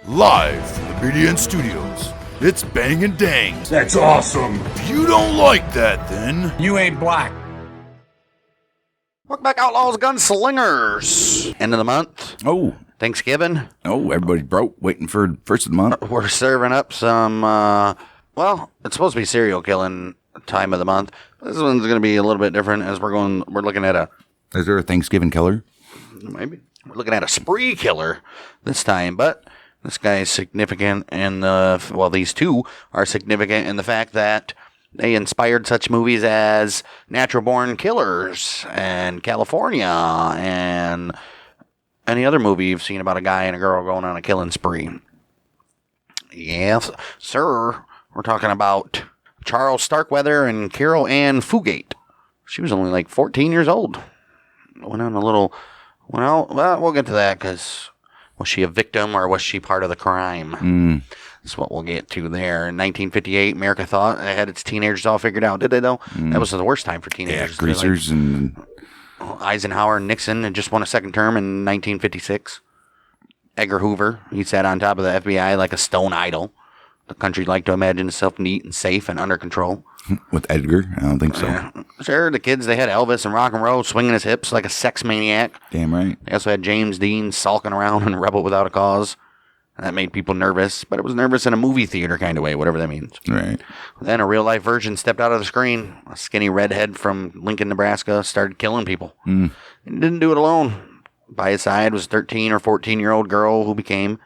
Live from the BDN Studios, it's Bang and Dang. That's awesome. If you don't like that, then You ain't black. Welcome back, Outlaws Gunslingers. End of the month. Oh, Thanksgiving. everybody's broke, waiting for first of the month. We're serving up some, well, it's supposed to be serial killing time of the month. This one's going to be a little bit different as we're looking at Is there a Thanksgiving killer? maybe, we're looking at a spree killer this time, but this guy is significant in these two are significant in the fact that they inspired such movies as Natural Born Killers and California and any other movie you've seen about a guy and a girl going on a killing spree. Yes, sir. We're talking about Charles Starkweather and Caril Fugate. She was only like 14 years old. Went on a little... Well, we'll get to that because was she a victim or was she part of the crime? That's what we'll get to there. In 1958, America thought it had its teenagers all figured out. Did they, though? That was the worst time for teenagers. Yeah, greasers and... Eisenhower and Nixon had just won a second term in 1956. Edgar Hoover, he sat on top of the FBI like a stone idol. The country liked to imagine itself neat and safe and under control. With Edgar? I don't think so. Yeah. Sure, the kids, they had Elvis and rock and roll swinging his hips like a sex maniac. Damn right. They also had James Dean sulking around and rebel without a cause. And that made people nervous, but it was nervous in a movie theater kind of way, whatever that means. Right. Then a real-life version stepped out of the screen. A skinny redhead from Lincoln, Nebraska, started killing people. He didn't do it alone. By his side was a 13 or 14-year-old girl who became,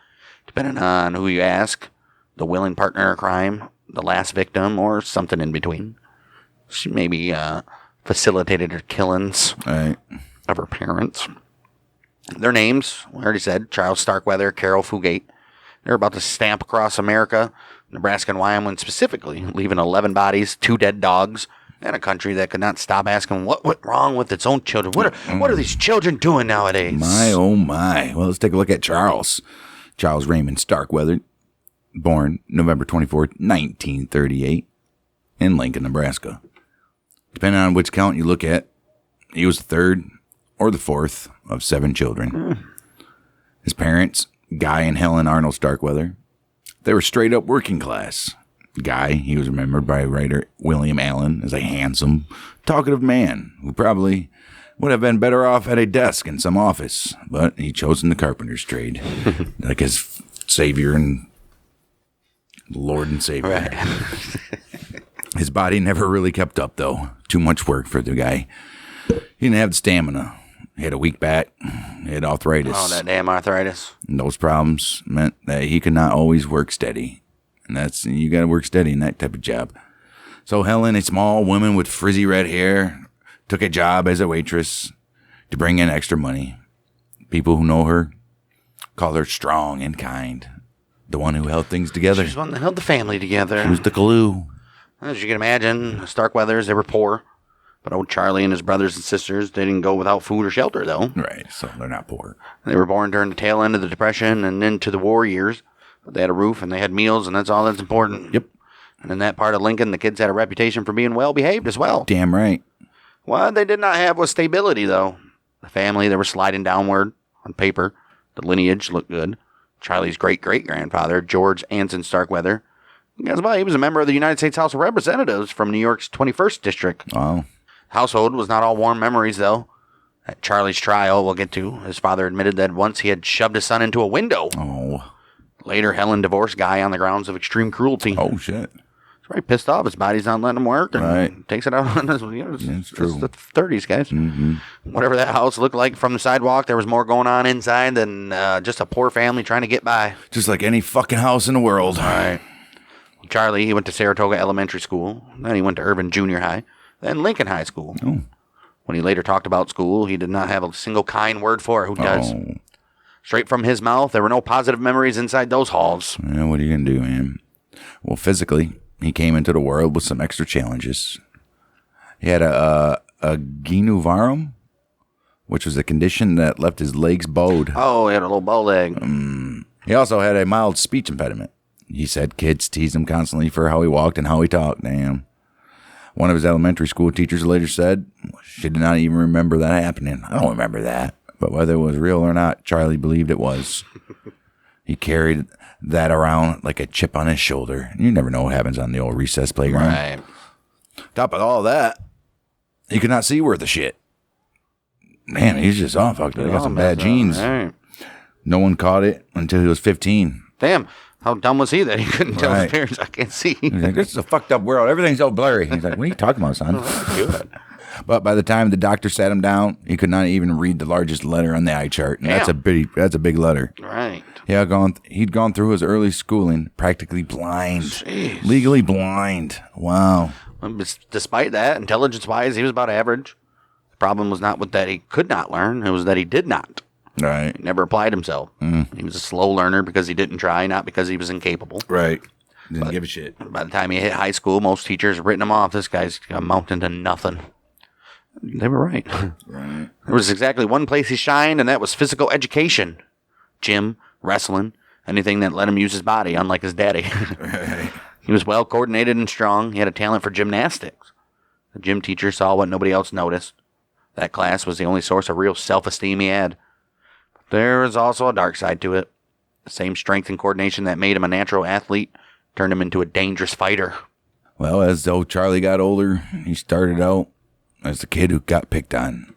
depending on who you ask, the willing partner in crime, the last victim, or something in between. She maybe facilitated her killings of her parents. Their names, we already said, Charles Starkweather, Caril Fugate. They're about to stamp across America, Nebraska and Wyoming specifically, leaving 11 bodies, 2 dead dogs, and a country that could not stop asking what went wrong with its own children. What are these children doing nowadays? My, oh my. Well, let's take a look at Charles. Charles Raymond Starkweather, born November 24th, 1938, in Lincoln, Nebraska. Depending on which count you look at, he was the third or the fourth of 7 children. His parents, Guy and Helen Arnold Starkweather, they were straight up working class. Guy, he was remembered by writer William Allen as a handsome, talkative man who probably would have been better off at a desk in some office, but he chosen the carpenter's trade, like his savior and Lord and Savior. Right. His body never really kept up, though. Too much work for the guy. He didn't have the stamina. He had a weak back. He had arthritis. Oh, that damn arthritis. And those problems meant that he could not always work steady. And you got to work steady in that type of job. So Helen, a small woman with frizzy red hair, took a job as a waitress to bring in extra money. People who know her call her strong and kind. The one who held things together. She's the one that held the family together. She was the glue. As you can imagine, Starkweathers, they were poor. But old Charlie and his brothers and sisters, they didn't go without food or shelter, though. Right, so they're not poor. They were born during the tail end of the Depression and into the war years. But they had a roof and they had meals, and that's all that's important. Yep. And in that part of Lincoln, the kids had a reputation for being well-behaved as well. Damn right. What they did not have was stability, though. The family, they were sliding downward on paper. The lineage looked good. Charlie's great-great-grandfather, George Anson Starkweather, guess what? He was a member of the United States House of Representatives from New York's 21st District. Wow. Household was not all warm memories, though. At Charlie's trial, we'll get to, his father admitted that once he had shoved his son into a window. Oh. Later, Helen divorced Guy on the grounds of extreme cruelty. Oh, shit. He's very pissed off. His body's not letting him work. And right. Takes it out on his... It's true. It's the 30s, guys. Mm-hmm. Whatever that house looked like from the sidewalk, there was more going on inside than just a poor family trying to get by. Just like any fucking house in the world. All right. Charlie, he went to Saratoga Elementary School. Then he went to Irvin Junior High. Then Lincoln High School. Oh. When he later talked about school, he did not have a single kind word for it. Who does? Oh. Straight from his mouth, there were no positive memories inside those halls. Yeah, what are you going to do, man? Well, physically, he came into the world with some extra challenges. He had a ginuvarum, which was a condition that left his legs bowed. Oh, he had a little bow leg. He also had a mild speech impediment. He said kids teased him constantly for how he walked and how he talked. Damn. One of his elementary school teachers later said she did not even remember that happening. I don't remember that. But whether it was real or not, Charlie believed it was. He carried that around like a chip on his shoulder. You never know what happens on the old recess playground. Right. Top of all that, he could not see worth a shit. Man, he's just all fucked up. He got some bad genes. Right. No one caught it until he was 15. Damn. How dumb was he that he couldn't tell Right. his parents, I can't see? He's like, this is a fucked up world. Everything's so blurry. He's like, what are you talking about, son? Good. But by the time the doctor sat him down, he could not even read the largest letter on the eye chart. And that's a big letter. Right. He'd gone through his early schooling practically blind. Jeez. Legally blind. Wow. Despite that, intelligence-wise, he was about average. The problem was not with that he could not learn. It was that he did not. Right. He never applied himself. He was a slow learner because he didn't try, not because he was incapable. Right. Didn't give a shit. By the time he hit high school, most teachers had written him off. This guy's amounting to nothing. They were right. Right. There was exactly one place he shined, and that was physical education. Gym, wrestling, anything that let him use his body, unlike his daddy. Right. He was well coordinated and strong. He had a talent for gymnastics. The gym teacher saw what nobody else noticed. That class was the only source of real self-esteem he had. But there was also a dark side to it. The same strength and coordination that made him a natural athlete turned him into a dangerous fighter. Well, as though Charlie got older, he started out as the kid who got picked on,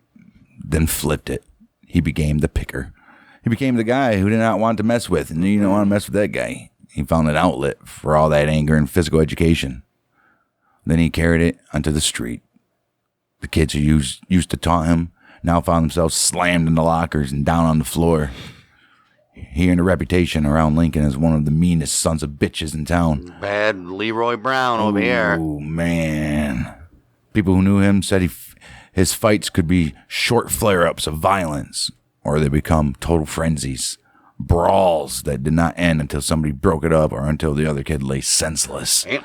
then flipped it. He became the picker. He became the guy who did not want to mess with, and you don't want to mess with that guy. He found an outlet for all that anger and physical education. Then he carried it onto the street. The kids who used to taunt him now found themselves slammed in the lockers and down on the floor. He earned a reputation around Lincoln as one of the meanest sons of bitches in town. Bad Leroy Brown over here. Oh, man. People who knew him said his fights could be short flare-ups of violence, or they become total frenzies. Brawls that did not end until somebody broke it up or until the other kid lay senseless. Damn.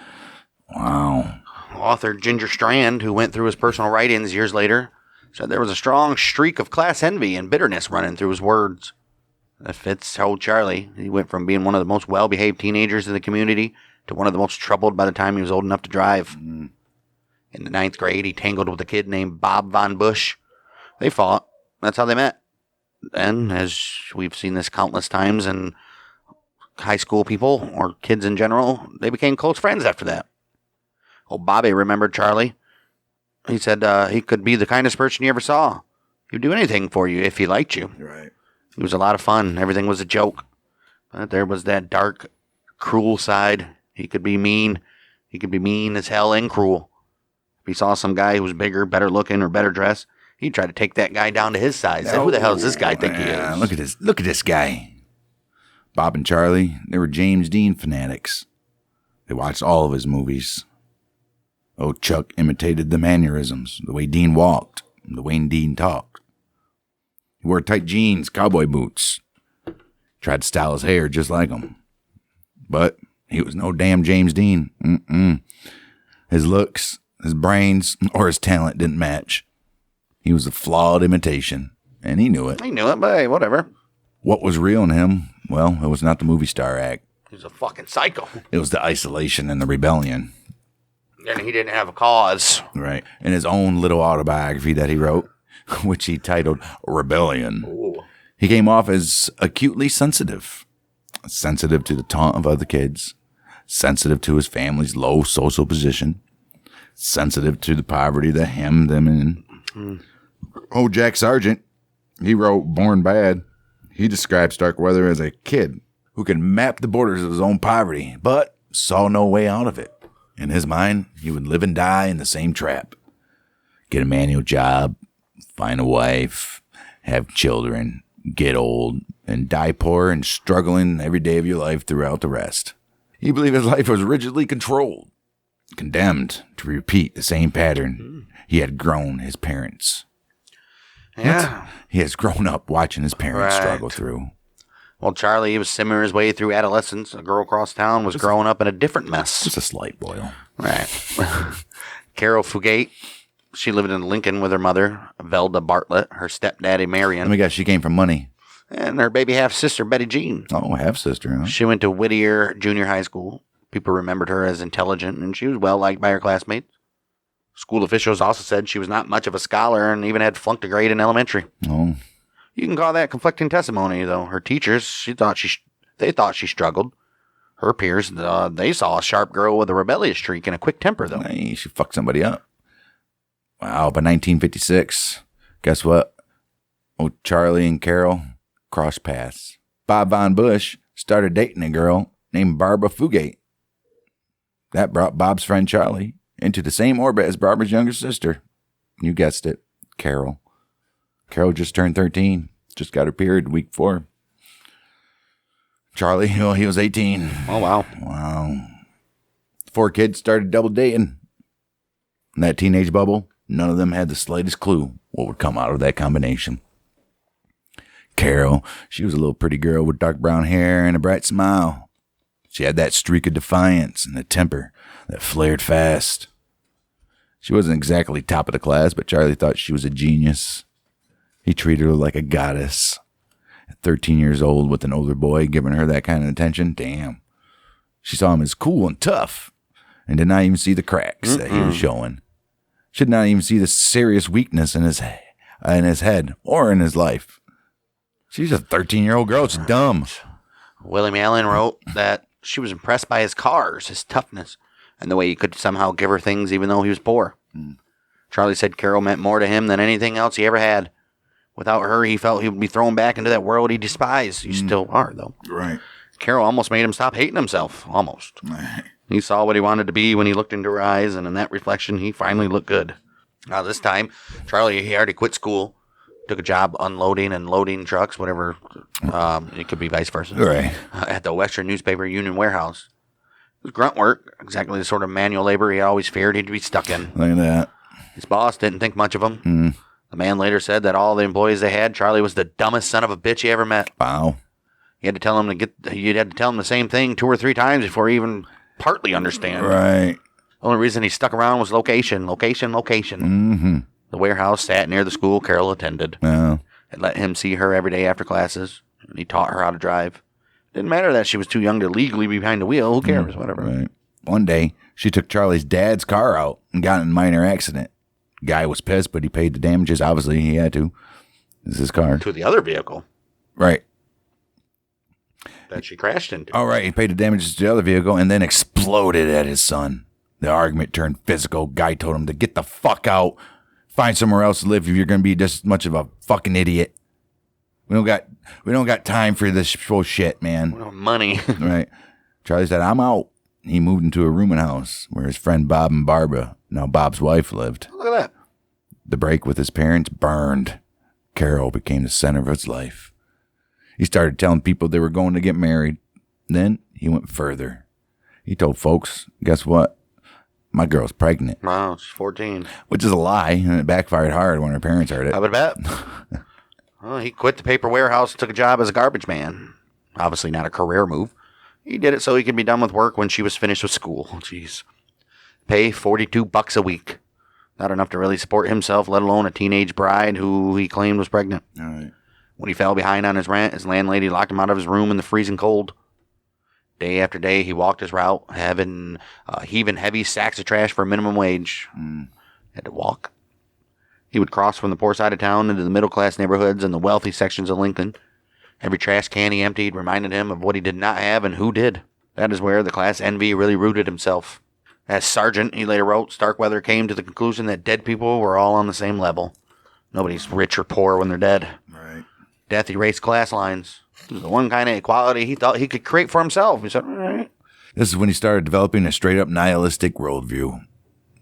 Wow. Author Ginger Strand, who went through his personal write-ins years later, said there was a strong streak of class envy and bitterness running through his words. That fits old Charlie. He went from being one of the most well-behaved teenagers in the community to one of the most troubled by the time he was old enough to drive. In the 9th grade, he tangled with a kid named Bob Von Bush. They fought. That's how they met. Then, as we've seen this countless times in high school people, or kids in general, they became close friends after that. Old Bobby remembered Charlie. He said he could be the kindest person you ever saw. He'd do anything for you if he liked you. Right. He was a lot of fun. Everything was a joke. But there was that dark, cruel side. He could be mean. He could be mean as hell and cruel. If he saw some guy who was bigger, better looking, or better dressed, he'd try to take that guy down to his size. Who the hell does this guy think he is? Look at this guy. Bob and Charlie, they were James Dean fanatics. They watched all of his movies. Oh, Chuck imitated the mannerisms, the way Dean walked, the way Dean talked. He wore tight jeans, cowboy boots. Tried to style his hair just like him. But he was no damn James Dean. His looks, his brains, or his talent didn't match. He was a flawed imitation, and he knew it. He knew it, but hey, whatever. What was real in him? Well, it was not the movie star act. He was a fucking psycho. It was the isolation and the rebellion. And he didn't have a cause. Right. In his own little autobiography that he wrote, which he titled Rebellion, Ooh. he came off as acutely sensitive. Sensitive to the taunt of other kids. Sensitive to his family's low social position. Sensitive to the poverty that hemmed them in. Oh, Jack Sargent, he wrote Born Bad. He described Starkweather as a kid who could map the borders of his own poverty, but saw no way out of it. In his mind, he would live and die in the same trap. Get a manual job, find a wife, have children, get old, and die poor and struggling every day of your life throughout the rest. He believed his life was rigidly controlled, condemned to repeat the same pattern he had grown his parents. Yeah. He has grown up watching his parents Right. struggle through. Well, Charlie, he was simmering his way through adolescence. A girl across town was growing up in a different mess. Just a slight boil. Right. Caril Fugate. She lived in Lincoln with her mother, Velda Bartlett, her stepdaddy, Marion, Let me guess, she came from money. and her baby half-sister, Betty Jean. Oh, half-sister, huh? She went to Whittier Junior High School. People remembered her as intelligent, and she was well-liked by her classmates. School officials also said she was not much of a scholar and even had flunked a grade in elementary. Oh, You can call that conflicting testimony, though. Her teachers, they They thought she struggled. Her peers, they saw a sharp girl with a rebellious streak and a quick temper, though. Hey, she fucked somebody up. Wow, by 1956, guess what? Oh, Charlie and Caril crossed paths. Bob Von Bush started dating a girl named Barbara Fugate. That brought Bob's friend Charlie into the same orbit as Barbara's younger sister. You guessed it, Caril. Caril just turned 13. Just got her period week 4. Charlie, well, he was 18. Oh, wow. Wow. 4 kids started double dating. In that teenage bubble, none of them had the slightest clue what would come out of that combination. Caril, she was a little pretty girl with dark brown hair and a bright smile. She had that streak of defiance and a temper that flared fast. She wasn't exactly top of the class, but Charlie thought she was a genius. He treated her like a goddess. At 13 years old with an older boy giving her that kind of attention, damn. She saw him as cool and tough and did not even see the cracks that he was showing. She did not even see the serious weakness in his head or in his life. She's a 13-year-old girl. It's dumb. William Allen wrote that she was impressed by his cars, his toughness, and the way he could somehow give her things even though he was poor. Charlie said Caril meant more to him than anything else he ever had. Without her, he felt he would be thrown back into that world he despised. You still are, though. Right. Caril almost made him stop hating himself. Almost. He saw what he wanted to be when he looked into her eyes, and in that reflection, he finally looked good. Now, this time, Charlie, he already quit school, took a job unloading and loading trucks, whatever. It could be vice versa. Right. At the Western Newspaper Union warehouse. It was grunt work, exactly the sort of manual labor he always feared he'd be stuck in. Look at that. His boss didn't think much of him. The man later said that all the employees they had, Charlie was the dumbest son of a bitch he ever met. Wow. You had to tell him the same thing 2 or 3 times before he even partly understand. Right. The only reason he stuck around was location. Mm-hmm. The warehouse sat near the school Caril attended. Well, It let him see her every day after classes, and he taught her how to drive. Didn't matter that she was too young to legally be behind the wheel. Who cares? Whatever. right. One day, she took Charlie's dad's car out and got in a minor accident. Guy was pissed, but he paid the damages. Obviously, he had to. This is his car. To the other vehicle Right. that she crashed into. All right. He paid the damages to the other vehicle and then exploded at his son. The argument turned physical. Guy told him to get the fuck out. Find somewhere else to live if you're going to be just as much of a fucking idiot. We don't got time for this bullshit, man. Well, money. Right. Charlie said, I'm out. He moved into a rooming house where his friend Bob and Barbara, now Bob's wife, lived. Look at that. The break with his parents burned. Caril became the center of his life. He started telling people they were going to get married. Then he went further. He told folks, guess what? My girl's pregnant. Wow, she's 14. Which is a lie, and it backfired hard when her parents heard it. I would bet. Well, he quit the paper warehouse and took a job as a garbage man. Obviously not a career move. He did it so he could be done with work when she was finished with school. Jeez. Pay $42 a week. Not enough to really support himself, let alone a teenage bride who he claimed was pregnant. All right. When he fell behind on his rent, his landlady locked him out of his room in the freezing cold. Day after day, he walked his route, heaving heavy sacks of trash for minimum wage. Had to walk. He would cross from the poor side of town into the middle-class neighborhoods and the wealthy sections of Lincoln. Every trash can he emptied reminded him of what he did not have and who did. That is where the class envy really rooted himself. As sergeant, he later wrote, Starkweather came to the conclusion that dead people were all on the same level. Nobody's rich or poor when they're dead. Right. Death erased class lines. It was the one kind of equality he thought he could create for himself. He said, all right. This is when he started developing a straight-up nihilistic worldview.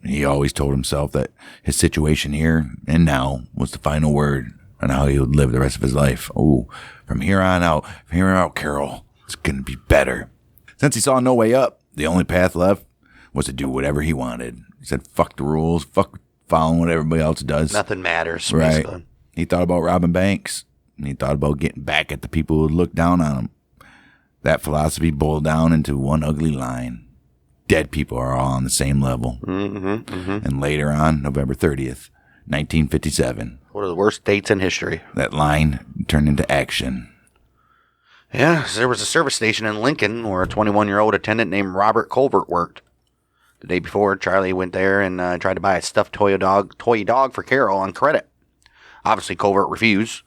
He always told himself that his situation here and now was the final word on how he would live the rest of his life. Oh, from here on out, Caril, it's going to be better. Since he saw no way up, the only path left was to do whatever he wanted. He said, fuck the rules, fuck following what everybody else does. Nothing matters, Right. basically. He thought about robbing banks, and he thought about getting back at the people who looked down on him. That philosophy boiled down into one ugly line. Dead people are all on the same level. And later on, November 30th, 1957, One of the worst dates in history. that line turned into action. Yeah, there was a service station in Lincoln where a 21-year-old attendant named Robert Colbert worked. The day before, Charlie went there and tried to buy a stuffed toy dog for Caril on credit. Obviously, Colbert refused.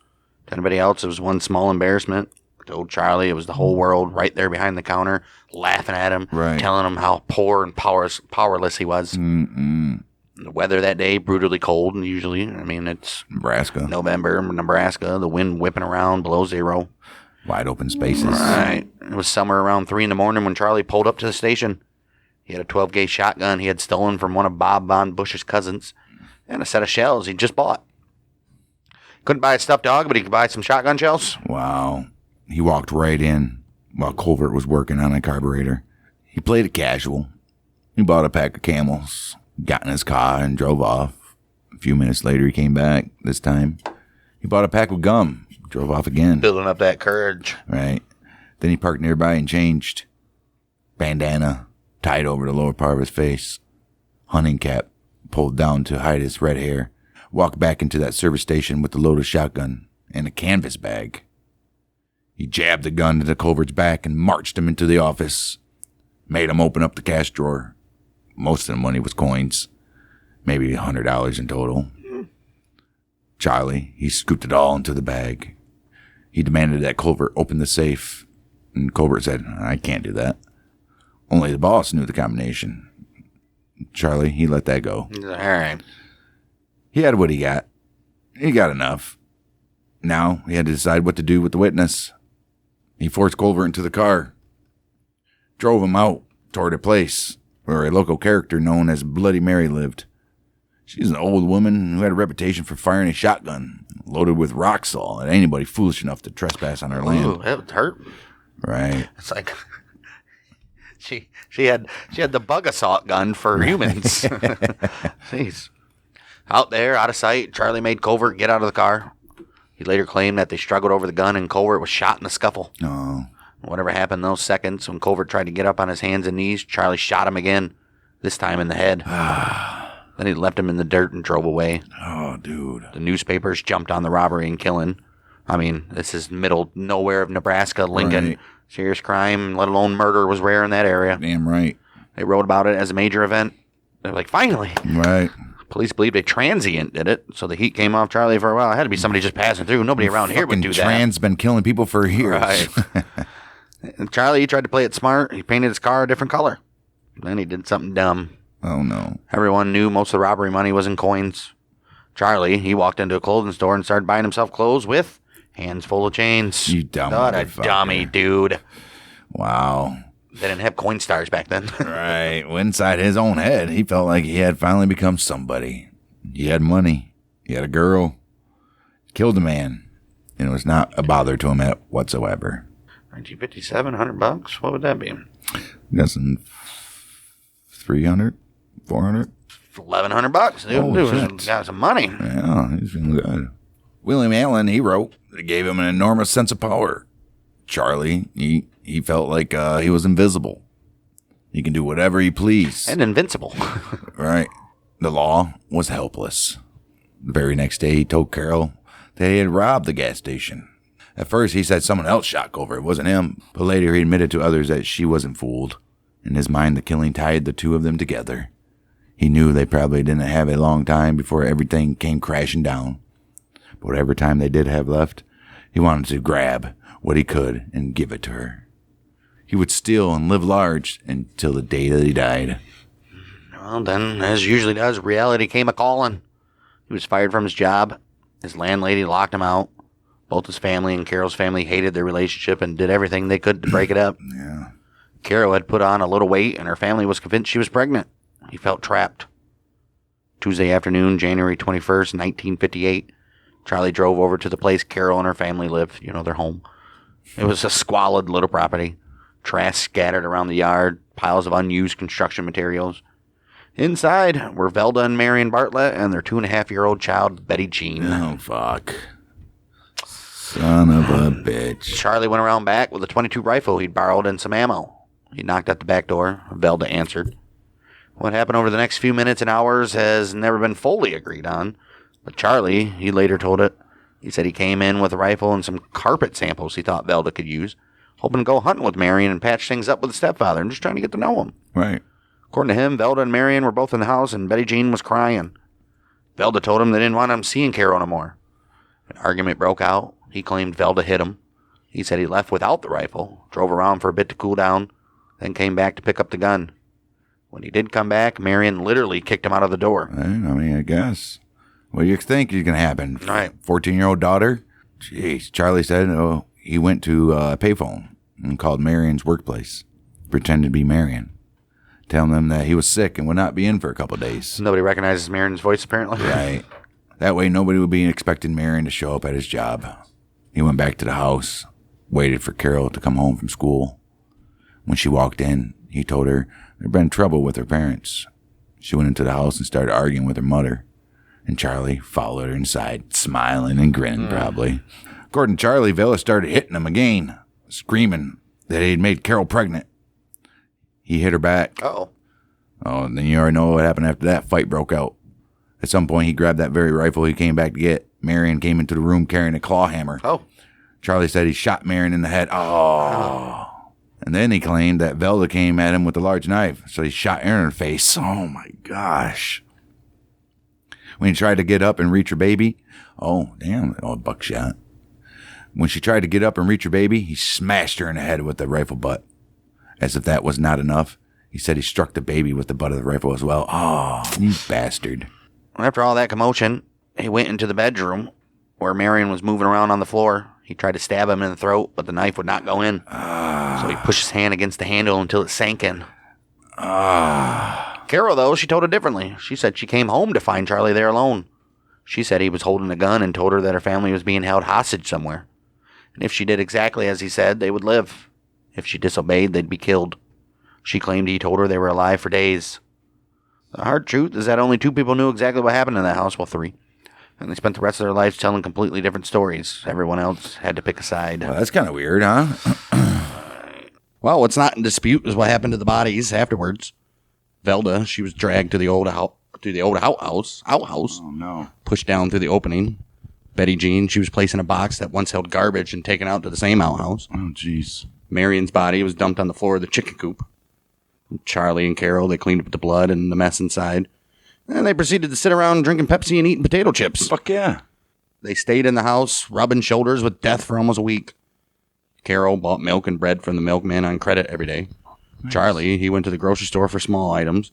To anybody else, it was one small embarrassment. told Charlie it was the whole world right there behind the counter, laughing at him, Right. telling him how poor and powerless he was. Mm-mm. The weather that day, brutally cold, and usually, I mean, it's Nebraska. November, Nebraska, the wind whipping around below zero. Wide open spaces. Right. It was somewhere around 3 a.m. when Charlie pulled up to the station. He had a 12-gauge shotgun he had stolen from one of Bob Von Bush's cousins and a set of shells he just bought. Couldn't buy a stuffed dog, but he could buy some shotgun shells. Wow. He walked right in while Colbert was working on a carburetor. He played it casual. He bought a pack of Camels, got in his car, and drove off. A few minutes later, he came back. This time, he bought a pack of gum, drove off again. Building up that courage. Right. Then he parked nearby and changed. Bandana tied over the lower part of his face. Hunting cap pulled down to hide his red hair. Walked back into that service station with the loaded shotgun and a canvas bag. He jabbed the gun into Culvert's back and marched him into the office. Made him open up the cash drawer. Most of the money was coins. Maybe $100 in total. Charlie, he scooped it all into the bag. He demanded that Culvert open the safe. And Culvert said, I can't do that. Only the boss knew the combination. Charlie, he let that go. All right. He had what he got. He got enough. Now he had to decide what to do with the witness. He forced Culver into the car. Drove him out toward a place where a local character known as Bloody Mary lived. She's an old woman who had a reputation for firing a shotgun loaded with rock salt at anybody foolish enough to trespass on her land. Ooh, that would hurt. Right. It's like she had the bug assault gun for humans. Jeez. Out there, out of sight, Charlie made Culvert get out of the car. He later claimed that they struggled over the gun and Culvert was shot in the scuffle. Oh. Whatever happened in those seconds, when Culvert tried to get up on his hands and knees, Charlie shot him again, this time in the head. Then he left him in the dirt and drove away. Oh, dude. The newspapers jumped on the robbery and killing. I mean, this is middle nowhere of Nebraska, Lincoln. Right. Serious crime, let alone murder, was rare in that area. Damn right. They wrote about it as a major event. They're like, finally. Right. Police believed a transient did it, so the heat came off Charlie for a while. It had to be somebody just passing through. Nobody around here would do that. Trans been killing people for years. Right. And Charlie, he tried to play it smart. He painted his car a different color. Then he did something dumb. Oh, no. Everyone knew most of the robbery money was in coins. Charlie, he walked into a clothing store and started buying himself clothes with hands full of chains. You dumb What a motherfucker. dummy, dude. Wow. They didn't have coin stars back then. Right. Well, inside his own head, he felt like he had finally become somebody. He had money. He had a girl. Killed a man. And it was not a bother to him whatsoever. 1957, $100. What would that be? Guessing 300, 400. $1,100, dude. Oh, Dude, shit. got some money. Yeah, he's feeling good. William Allen, he wrote, it gave him an enormous sense of power. Charlie, he felt like he was invisible. He can do whatever he pleased. And invincible. Right. The law was helpless. The very next day, he told Caril that he had robbed the gas station. At first, he said someone else shot Culver. It wasn't him. But later, he admitted to others that she wasn't fooled. In his mind, the killing tied the two of them together. He knew they probably didn't have a long time before everything came crashing down. But whatever time they did have left, he wanted to grab what he could and give it to her. He would steal and live large until the day that he died. Well, then, as usually does, reality came a-calling. He was fired from his job. His landlady locked him out. Both his family and Carol's family hated their relationship and did everything they could to break it up. Yeah. Carol had put on a little weight, and her family was convinced she was pregnant. He felt trapped. Tuesday afternoon, January 21st, 1958, Charlie drove over to the place Carol and her family lived, their home. It was a squalid little property. Trash scattered around the yard, piles of unused construction materials. Inside were Velda and Marion Bartlett and their 2.5-year-old child, Betty Jean. Oh, fuck. Son of a bitch. Charlie went around back with a .22 rifle he'd borrowed and some ammo. He knocked at the back door. Velda answered. What happened over the next few minutes and hours has never been fully agreed on. But Charlie, he later told it, he said he came in with a rifle and some carpet samples he thought Velda could use, hoping to go hunting with Marion and patch things up with his stepfather and just trying to get to know him. Right. According to him, Velda and Marion were both in the house and Betty Jean was crying. Velda told him they didn't want him seeing Carol no more. An argument broke out. He claimed Velda hit him. He said he left without the rifle, drove around for a bit to cool down, then came back to pick up the gun. When he did come back, Marion literally kicked him out of the door. I guess. What do you think is going to happen? Right. 14-year-old daughter? Jeez. Charlie said he went to a payphone and called Marion's workplace. Pretended to be Marion. Telling them that he was sick and would not be in for a couple of days. Nobody recognizes Marion's voice, apparently. Right. That way nobody would be expecting Marion to show up at his job. He went back to the house, waited for Caril to come home from school. When she walked in, he told her there'd been trouble with her parents. She went into the house and started arguing with her mother. And Charlie followed her inside, smiling and grinning probably. According to Charlie, Vela started hitting him again, screaming that he'd made Caril pregnant. He hit her back. Uh-oh. Oh, and then you already know what happened after that. Fight broke out. At some point, he grabbed that very rifle he came back to get. Marion came into the room carrying a claw hammer. Oh. Charlie said he shot Marion in the head. Oh. And then he claimed that Velda came at him with a large knife, so he shot her in the face. Oh, my gosh. When he tried to get up and reach her baby, buckshot. When she tried to get up and reach her baby, he smashed her in the head with the rifle butt. As if that was not enough, he said he struck the baby with the butt of the rifle as well. Oh, you bastard. After all that commotion, he went into the bedroom where Marion was moving around on the floor. He tried to stab him in the throat, but the knife would not go in. So he pushed his hand against the handle until it sank in. Caril, though, she told it differently. She said she came home to find Charlie there alone. She said he was holding a gun and told her that her family was being held hostage somewhere. And if she did exactly as he said, they would live. If she disobeyed, they'd be killed. She claimed he told her they were alive for days. The hard truth is that only 2 people knew exactly what happened in that house. Well, 3. And they spent the rest of their lives telling completely different stories. Everyone else had to pick a side. Well, that's kind of weird, huh? Well, what's not in dispute is what happened to the bodies afterwards. Velda, she was dragged to the old outhouse. Oh, no. Pushed down through the opening. Betty Jean, she was placed in a box that once held garbage and taken out to the same outhouse. Oh, jeez. Marion's body was dumped on the floor of the chicken coop. Charlie and Caril, they cleaned up the blood and the mess inside. And they proceeded to sit around drinking Pepsi and eating potato chips. Fuck yeah. They stayed in the house, rubbing shoulders with death for almost a week. Caril bought milk and bread from the milkman on credit every day. Nice. Charlie, he went to the grocery store for small items.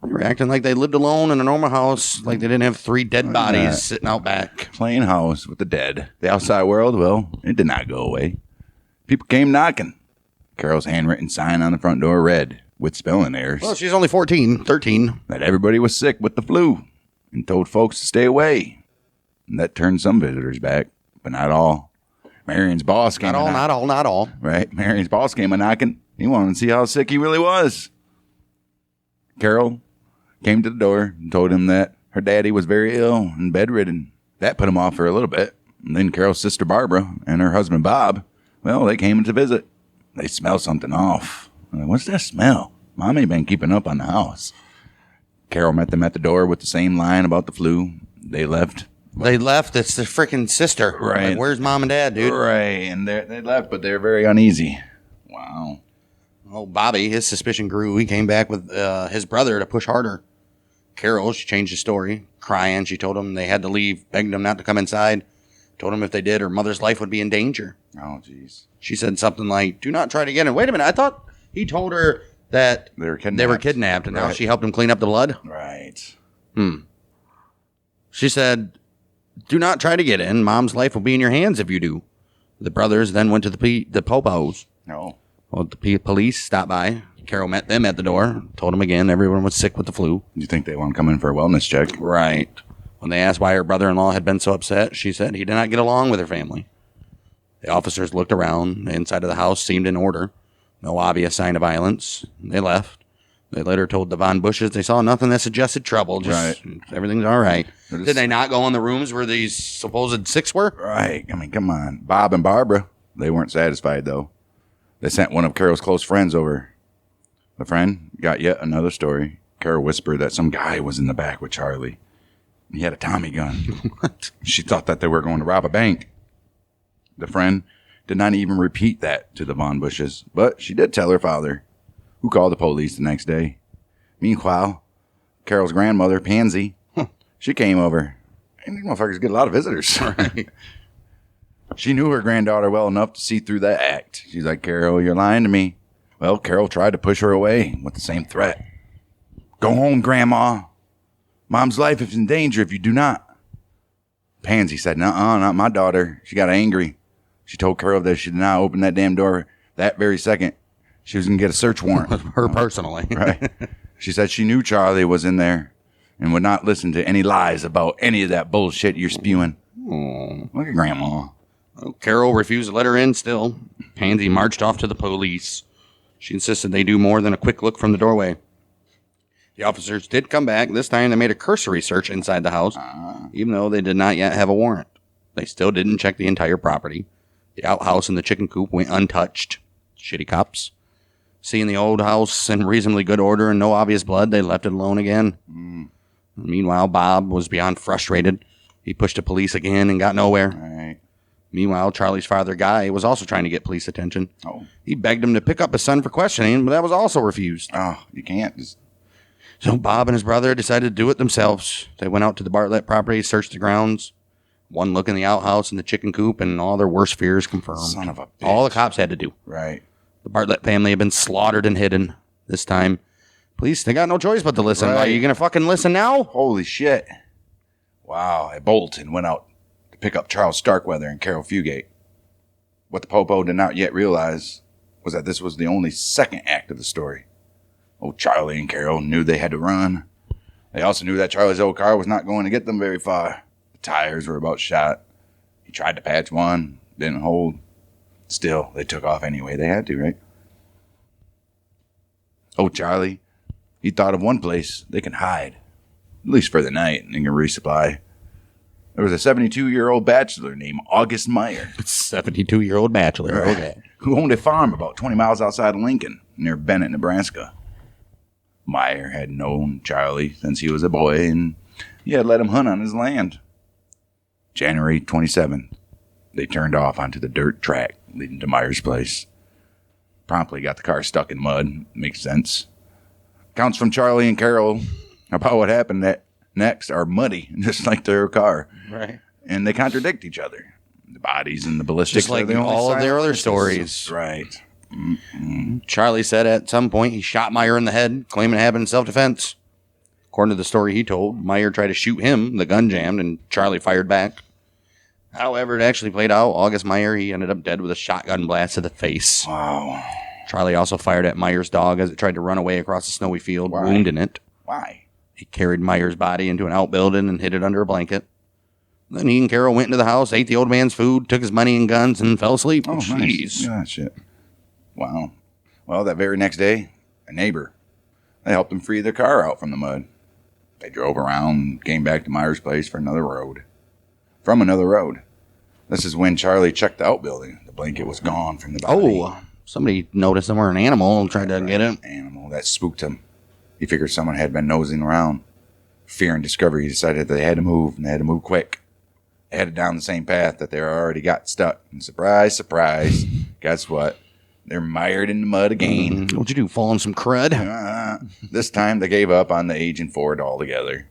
They were acting like they lived alone in a normal house, like they didn't have 3 dead bodies sitting out back. Plain house with the dead. The outside world, well, it did not go away. People came knocking. Caril's handwritten sign on the front door read, with spelling errors, Well, she's only 13. that everybody was sick with the flu and told folks to stay away. And that turned some visitors back, but not all. Marion's boss came Not all. Right? Marion's boss came a-knocking. He wanted to see how sick he really was. Caril came to the door and told him that her daddy was very ill and bedridden. That put him off for a little bit. And then Caril's sister Barbara and her husband Bob, well, they came to visit. They smelled something off. What's that smell? Mom ain't been keeping up on the house. Caril met them at the door with the same line about the flu. They left. It's their freaking sister. Right. Like, where's mom and dad, dude? Right. And they left, but they're very uneasy. Wow. Oh, Bobby, his suspicion grew. He came back with his brother to push harder. Caril, she changed the story. Crying, she told him they had to leave, begged them not to come inside. Told him if they did, her mother's life would be in danger. Oh, jeez. She said something like, do not try to get in. Wait a minute, I thought he told her that They were kidnapped, and now Right. she helped him clean up the blood? Right. She said, do not try to get in. Mom's life will be in your hands if you do. The brothers then went to the Popos. No. Well, the police stopped by. Caril met them at the door. Told them again everyone was sick with the flu. You think they want to come in for a wellness check? Right. When they asked why her brother-in-law had been so upset, she said he did not get along with her family. The officers looked around. The inside of the house seemed in order. No obvious sign of violence. They left. They later told the Von Bushes they saw nothing that suggested trouble. Just everything's all right. Did they not go in the rooms where these supposed six were? Right. I mean, come on. Bob and Barbara, they weren't satisfied, though. They sent one of Caril's close friends over. The friend got yet another story. Caril whispered that some guy was in the back with Charlie. He had a Tommy gun. What? She thought that they were going to rob a bank. The friend did not even repeat that to the Von Bushes, but she did tell her father, who called the police the next day. Meanwhile, Caril's grandmother, Pansy, she came over. And these motherfuckers get a lot of visitors. Right. She knew her granddaughter well enough to see through that act. She's like, Caril, you're lying to me. Well, Caril tried to push her away with the same threat. Go home, Grandma. Mom's life is in danger if you do not. Pansy said, nuh-uh, not my daughter. She got angry. She told Caril that if she did not open that damn door that very second, she was going to get a search warrant. Her personally. Right. She said she knew Charlie was in there and would not listen to any lies about any of that bullshit you're spewing. Oh. Look at Grandma. Well, Caril refused to let her in still. Pansy marched off to the police. She insisted they do more than a quick look from the doorway. The officers did come back. This time they made a cursory search inside the house, even though they did not yet have a warrant. They still didn't check the entire property. The outhouse and the chicken coop went untouched. Shitty cops. Seeing the old house in reasonably good order and no obvious blood, they left it alone again. Meanwhile, Bob was beyond frustrated. He pushed the police again and got nowhere. Right. Meanwhile, Charlie's father, Guy, was also trying to get police attention. Oh. He begged him to pick up his son for questioning, but that was also refused. Oh, you can't just... So Bob and his brother decided to do it themselves. They went out to the Bartlett property, searched the grounds. One look in the outhouse and the chicken coop, and all their worst fears confirmed. Son of a bitch. All the cops had to do. Right. The Bartlett family had been slaughtered and hidden. This time, police, they got no choice but to listen. Right. Are you going to fucking listen now? Holy shit. Wow. Bolton went out to pick up Charles Starkweather and Caril Fugate. What the Popo did not yet realize was that this was the only second act of the story. Old Charlie and Caril knew they had to run. They also knew that Charlie's old car was not going to get them very far. The tires were about shot. He tried to patch one, didn't hold. Still, they took off anyway. They had to, right? Old Charlie, he thought of one place they can hide, at least for the night, and they can resupply. There was a 72-year-old bachelor named August Meyer. 72-year-old bachelor. Right. Okay. Who owned a farm about 20 miles outside of Lincoln, near Bennett, Nebraska. Meyer had known Charlie since he was a boy, and he had let him hunt on his land. January 27th, they turned off onto the dirt track leading to Meyer's place. Promptly got the car stuck in mud. Makes sense. Accounts from Charlie and Caril about what happened next are muddy, just like their car. Right. And they contradict each other. The bodies and the ballistics. Just like are the only all of their other silent stories. Right. Charlie said at some point he shot Meyer in the head, claiming it happened in self-defense. According to the story he told, Meyer tried to shoot him, the gun jammed, and Charlie fired back. However, it actually played out. August Meyer, he ended up dead with a shotgun blast to the face. Wow. Charlie also fired at Meyer's dog as it tried to run away across the snowy field, Why? wounding it. Why? He carried Meyer's body into an outbuilding and hid it under a blanket. Then he and Caril went into the house, ate the old man's food, took his money and guns, and fell asleep. Oh, Jeez. nice. Yeah, shit. Wow. Well, that very next day, a neighbor, they helped them free their car out from the mud. They drove around and came back to Meyer's place from another road. This is when Charlie checked the outbuilding. The blanket was gone from the body. Oh, somebody noticed somewhere an animal and tried to get it. Animal. That spooked him. He figured someone had been nosing around. Fear and discovery, he decided they had to move, and they had to move quick. They headed down the same path that they already got stuck. And surprise, surprise, guess what? They're mired in the mud again. What'd you do, fall in some crud? This time they gave up on the aging Ford altogether.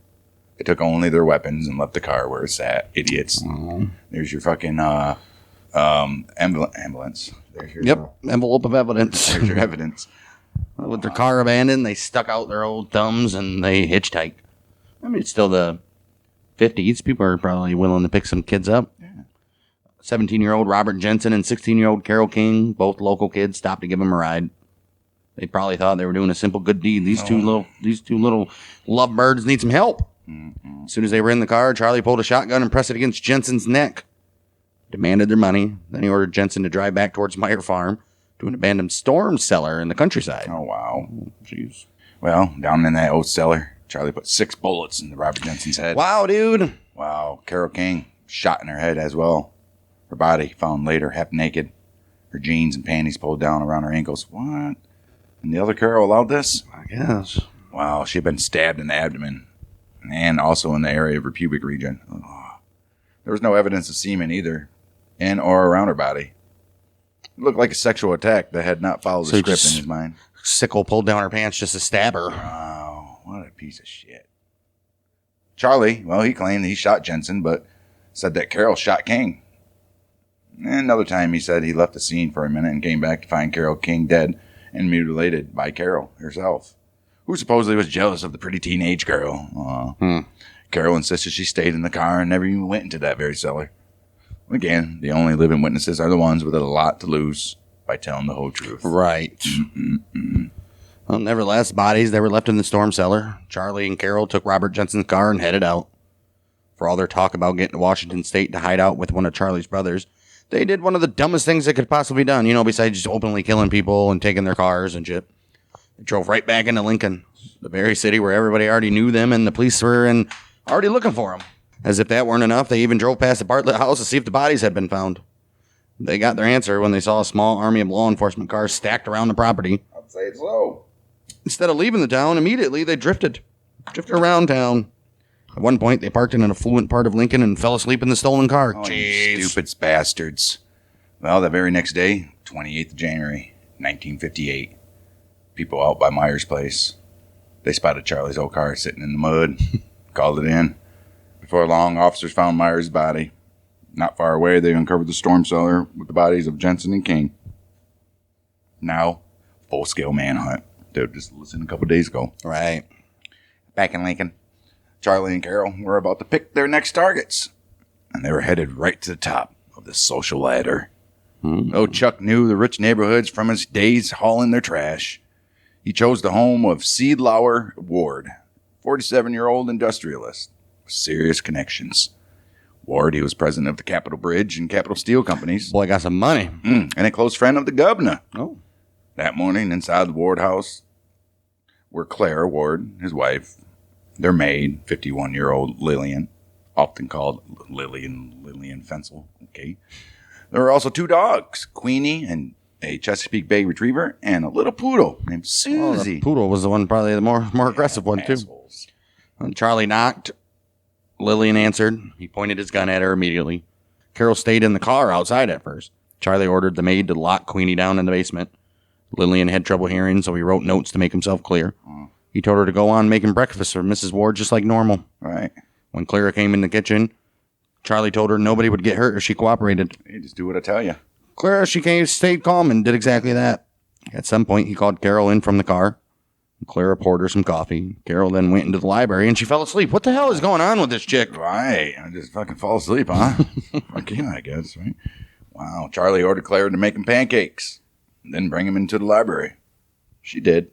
They took only their weapons and left the car where it sat. Idiots. There's your fucking ambulance. There's your, Envelope of evidence. There's your evidence. With their car abandoned, they stuck out their old thumbs and they hitchhiked. I mean, it's still the 50s. People are probably willing to pick some kids up. 17-year-old Robert Jensen and 16-year-old Carol King, both local kids, stopped to give him a ride. They probably thought they were doing a simple good deed. These two little lovebirds need some help. As soon as they were in the car, Charlie pulled a shotgun and pressed it against Jensen's neck. Demanded their money. Then he ordered Jensen to drive back towards Meyer Farm to an abandoned storm cellar in the countryside. Oh, wow. Jeez. Well, down in that old cellar, Charlie put 6 bullets into Robert Jensen's head. Wow, dude. Wow. Carol King shot in her head as well. Her body found later half naked. Her jeans and panties pulled down around her ankles. What? And the other Carol allowed this? I guess. Wow. She had been stabbed in the abdomen and also in the area of her pubic region. Oh. There was no evidence of semen either in or around her body. It looked like a sexual attack that had not followed the script in his mind. Sickle pulled down her pants just to stab her. Wow. What a piece of shit. Charlie, well, he claimed he shot Jensen, but said that Carol shot King. And another time he said he left the scene for a minute and came back to find Caril King dead and mutilated by Caril herself, who supposedly was jealous of the pretty teenage girl. Caril insisted she stayed in the car and never even went into that very cellar. Again, the only living witnesses are the ones with a lot to lose by telling the whole truth. Right. Well, nevertheless, bodies that were left in the storm cellar. Charlie and Caril took Robert Jensen's car and headed out. For all their talk about getting to Washington State to hide out with one of Charlie's brothers, they did one of the dumbest things that could possibly be done, besides just openly killing people and taking their cars and shit. They drove right back into Lincoln, the very city where everybody already knew them and the police were already looking for them. As if that weren't enough, they even drove past the Bartlett house to see if the bodies had been found. They got their answer when they saw a small army of law enforcement cars stacked around the property. I'd say it's low. Instead of leaving the town, immediately they drifted around town. At one point, they parked in an affluent part of Lincoln and fell asleep in the stolen car. Oh, you stupid bastards. Well, the very next day, 28th of January, 1958, people out by Myers' place, they spotted Charlie's old car sitting in the mud, called it in. Before long, officers found Myers' body. Not far away, they uncovered the storm cellar with the bodies of Jensen and King. Now, full-scale manhunt. They just listened a couple days ago. Right. Back in Lincoln, Charlie and Caril were about to pick their next targets, and they were headed right to the top of the social ladder. Oh, Chuck knew the rich neighborhoods from his days hauling their trash. He chose the home of Seedlauer Ward, 47-year-old industrialist with serious connections. Ward, he was president of the Capitol Bridge and Capitol Steel Companies. Boy, got some money. And a close friend of the governor. Oh. That morning, inside the Ward house, were Clara Ward, his wife, their maid, 51-year-old Lillian, often called Lillian Fensel. Okay. There were also two dogs, Queenie and a Chesapeake Bay Retriever, and a little poodle named Susie. The poodle was the one, probably the more aggressive one, too. Assholes. When Charlie knocked, Lillian answered. He pointed his gun at her immediately. Caril stayed in the car outside at first. Charlie ordered the maid to lock Queenie down in the basement. Lillian had trouble hearing, so he wrote notes to make himself clear. He told her to go on making breakfast for Mrs. Ward just like normal. Right. When Clara came in the kitchen, Charlie told her nobody would get hurt if she cooperated. Hey, just do what I tell you. Clara, stayed calm and did exactly that. At some point, he called Caril in from the car. Clara poured her some coffee. Caril then went into the library and she fell asleep. What the hell is going on with this chick? Right. I just fucking fall asleep, huh? Fuck yeah, I guess, right? Wow. Charlie ordered Clara to make him pancakes, then bring him into the library. She did.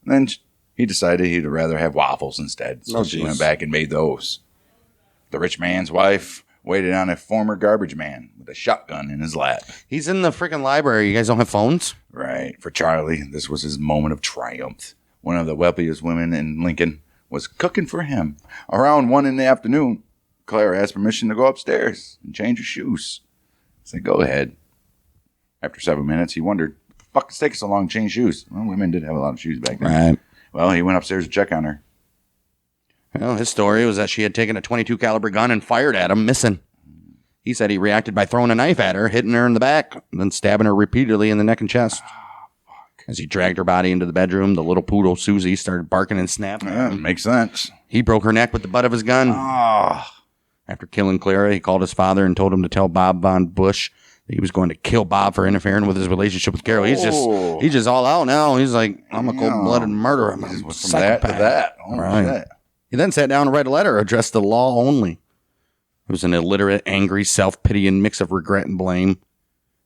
Then he decided he'd rather have waffles instead, so she went back and made those. The rich man's wife waited on a former garbage man with a shotgun in his lap. He's in the freaking library. You guys don't have phones? Right. For Charlie, this was his moment of triumph. One of the wealthiest women in Lincoln was cooking for him. Around 1 in the afternoon, Clara asked permission to go upstairs and change her shoes. I said, go ahead. After 7 minutes, he wondered, what the fuck is taking so long to change shoes? Well, women did have a lot of shoes back then. Right. Well, he went upstairs to check on her. Well, his story was that she had taken a .22 caliber gun and fired at him, missing. He said he reacted by throwing a knife at her, hitting her in the back, and then stabbing her repeatedly in the neck and chest. As he dragged her body into the bedroom, the little poodle, Susie, started barking and snapping. Yeah, makes sense. He broke her neck with the butt of his gun. After killing Clara, he called his father and told him to tell Bob Von Bush that he was going to kill Bob for interfering with his relationship with Caril. He's just all out now. He's like, I'm a cold-blooded murderer. I'm a From psychopath. that to that. Oh, Right. shit. He then sat down to write a letter addressed to law only. It was an illiterate, angry, self-pitying mix of regret and blame.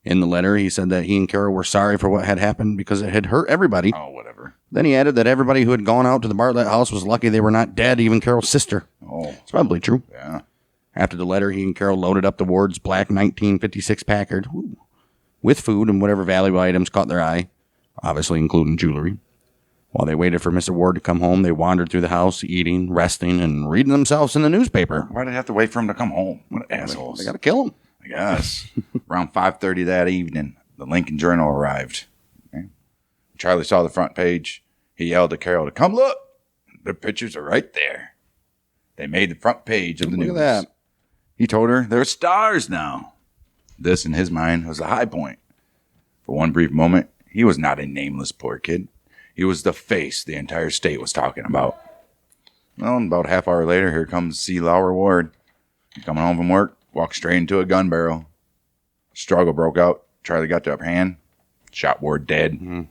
In the letter, he said that he and Caril were sorry for what had happened because it had hurt everybody. Oh, whatever. Then he added that everybody who had gone out to the Bartlett house was lucky they were not dead, even Caril's sister. Oh, It's probably true. yeah. After the letter, he and Caril loaded up the Ward's black 1956 Packard with food and whatever valuable items caught their eye, obviously including jewelry. While they waited for Mr. Ward to come home, they wandered through the house, eating, resting, and reading themselves in the newspaper. Why did they have to wait for him to come home? What assholes. They got to kill him. I guess. Around 5:30 that evening, the Lincoln Journal arrived. Okay. Charlie saw the front page. He yelled to Caril to come look. The pictures are right there. They made the front page of the news. Look at that. He told her there are stars now. This, in his mind, was a high point. For one brief moment, he was not a nameless poor kid. He was the face the entire state was talking about. Well, about half hour later, here comes C. Lauer Ward. Coming home from work, walked straight into a gun barrel. Struggle broke out. Charlie got the upper hand. Shot Ward dead. Mm-hmm.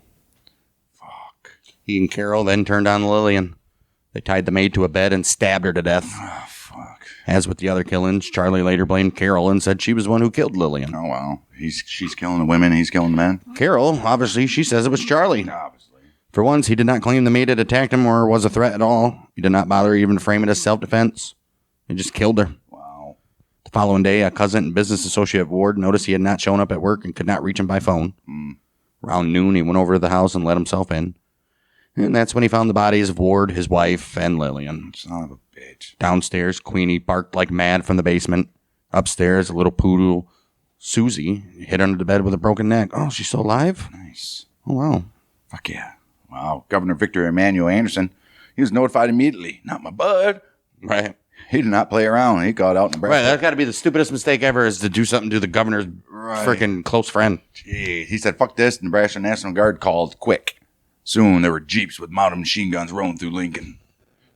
Fuck. He and Caril then turned on Lillian. They tied the maid to a bed and stabbed her to death. Oh, fuck. As with the other killings, Charlie later blamed Caril and said she was the one who killed Lillian. Oh, wow. She's killing the women, he's killing the men? Caril, obviously, she says it was Charlie. Obviously. For once, he did not claim the maid had attacked him or was a threat at all. He did not bother even to frame it as self-defense. He just killed her. Wow. The following day, a cousin and business associate of Ward noticed he had not shown up at work and could not reach him by phone. Around noon, he went over to the house and let himself in. And that's when he found the bodies of Ward, his wife, and Lillian. Son of a bitch. Downstairs, Queenie barked like mad from the basement. Upstairs, a little poodle, Susie, hid under the bed with a broken neck. Oh, she's still alive? Nice. Oh, wow. Fuck yeah. Wow. Governor Victor Emmanuel Anderson, he was notified immediately. Not my bud. Right. He did not play around. He got out in Nebraska. Right, that's got to be the stupidest mistake ever is to do something to the governor's freaking close friend. Jeez. He said, fuck this. Nebraska National Guard called quick. Soon there were jeeps with mounted machine guns rolling through Lincoln.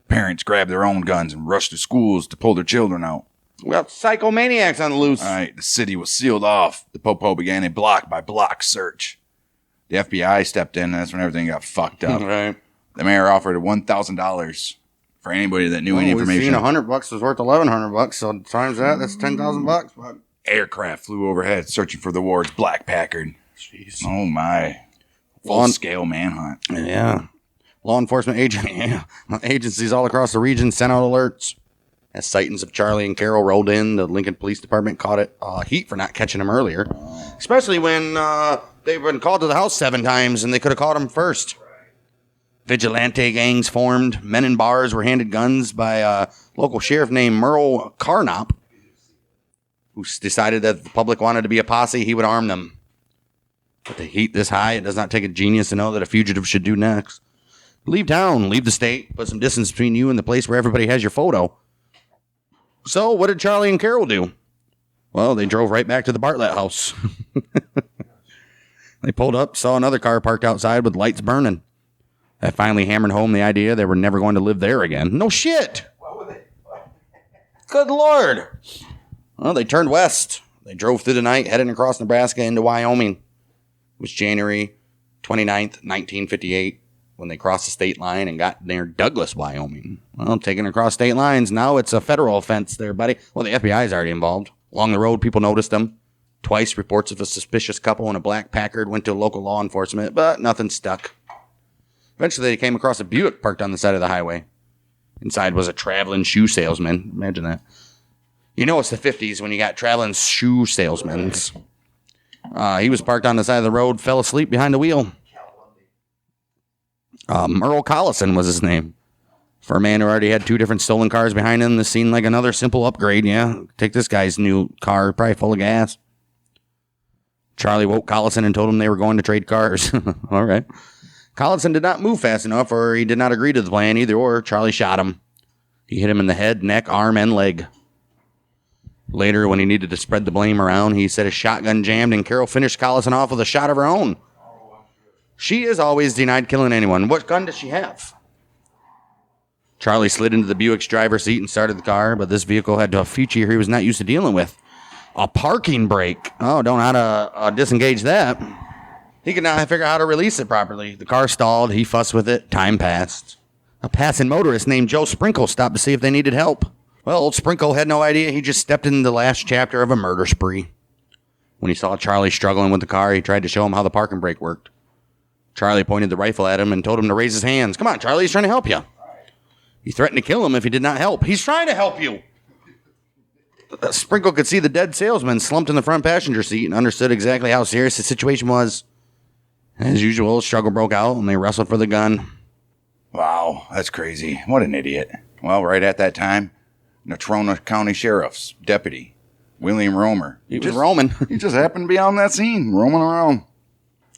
Parents grabbed their own guns and rushed to schools to pull their children out. Well, psychomaniacs on the loose. All right, the city was sealed off. The Popo began a block-by-block search. The FBI stepped in, and that's when everything got fucked up. Right. The mayor offered $1,000 for anybody that knew any information. $100 was worth $1,100, so times that's $10,000. Aircraft flew overhead, searching for the Ward's black Packard. Jeez. Oh my! Full-scale manhunt. Yeah. Law enforcement agencies all across the region sent out alerts. As sightings of Charlie and Caril rolled in, the Lincoln Police Department caught it heat for not catching them earlier. Especially when they've been called to the house 7 times and they could have caught them first. Vigilante gangs formed. Men in bars were handed guns by a local sheriff named Merle Carnop, who decided that if the public wanted to be a posse, he would arm them. With the heat this high, it does not take a genius to know that a fugitive should do next. Leave town, leave the state, put some distance between you and the place where everybody has your photo. So, what did Charlie and Caril do? Well, they drove right back to the Bartlett house. They pulled up, saw another car parked outside with lights burning. That finally hammered home the idea they were never going to live there again. No shit! Good Lord! Well, they turned west. They drove through the night, heading across Nebraska into Wyoming. It was January 29th, 1958, when they crossed the state line and got near Douglas, Wyoming. Well, taking across state lines, now it's a federal offense there, buddy. Well, the FBI's already involved. Along the road, people noticed them. Twice, reports of a suspicious couple in a black Packard went to local law enforcement, but nothing stuck. Eventually, they came across a Buick parked on the side of the highway. Inside was a traveling shoe salesman. Imagine that. You know it's the 50s when you got traveling shoe salesmen. He was parked on the side of the road, fell asleep behind the wheel. Merle Collison was his name. For a man who already had 2 different stolen cars behind him, this seemed like another simple upgrade. Yeah, take this guy's new car, probably full of gas. Charlie woke Collison and told him they were going to trade cars. All right. Collison did not move fast enough, or he did not agree to the plan. Either or, Charlie shot him. He hit him in the head, neck, arm, and leg. Later, when he needed to spread the blame around, he said his shotgun jammed and Caril finished Collison off with a shot of her own. She is always denied killing anyone. What gun does she have? Charlie slid into the Buick's driver's seat and started the car, but this vehicle had a feature he was not used to dealing with. A parking brake. Oh, don't know how to disengage that. He could not figure out how to release it properly. The car stalled. He fussed with it. Time passed. A passing motorist named Joe Sprinkle stopped to see if they needed help. Well, old Sprinkle had no idea. He just stepped into the last chapter of a murder spree. When he saw Charlie struggling with the car, he tried to show him how the parking brake worked. Charlie pointed the rifle at him and told him to raise his hands. Come on, Charlie, he's trying to help you. He threatened to kill him if he did not help. He's trying to help you. Sprinkle could see the dead salesman slumped in the front passenger seat and understood exactly how serious the situation was. As usual, a struggle broke out and they wrestled for the gun. Wow, that's crazy. What an idiot. Well, right at that time, Natrona County Sheriff's deputy, William Romer. He was roaming. He just happened to be on that scene, roaming around.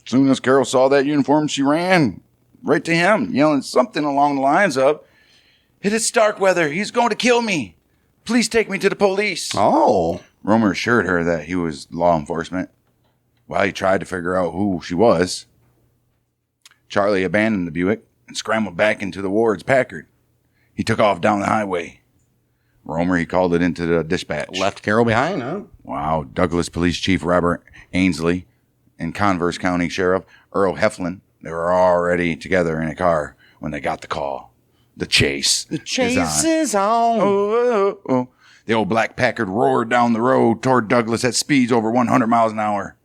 As soon as Caril saw that uniform, she ran right to him, yelling something along the lines of, "It is Starkweather. He's going to kill me. Please take me to the police." Oh. Romer assured her that he was law enforcement. While he tried to figure out who she was, Charlie abandoned the Buick and scrambled back into the Ward's Packard. He took off down the highway. Romer, he called it into the dispatch. Left Caril behind, huh? Wow. Douglas Police Chief Robert Ainsley and Converse County Sheriff Earl Heflin, they were already together in a car when they got the call. The chase. The chase is on. Oh. The old black Packard roared down the road toward Douglas at speeds over 100 miles an hour.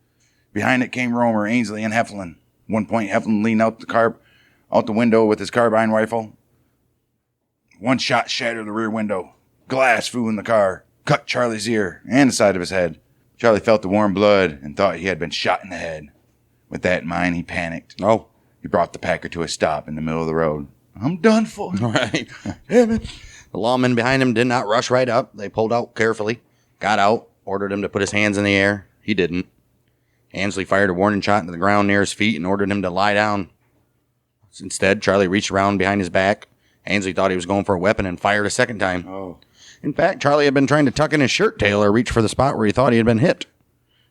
Behind it came Romer, Ainsley, and Heflin. One point, Heflin leaned out the window with his carbine rifle. One shot shattered the rear window. Glass flew in the car, cut Charlie's ear and the side of his head. Charlie felt the warm blood and thought he had been shot in the head. With that in mind, he panicked. Oh. He brought the Packard to a stop in the middle of the road. I'm done for. Right. Damn it. The lawmen behind him did not rush right up. They pulled out carefully, got out, ordered him to put his hands in the air. He didn't. Ainsley fired a warning shot into the ground near his feet and ordered him to lie down. Instead, Charlie reached around behind his back. Ainsley thought he was going for a weapon and fired a second time. Oh. In fact, Charlie had been trying to tuck in his shirt tail or reach for the spot where he thought he had been hit.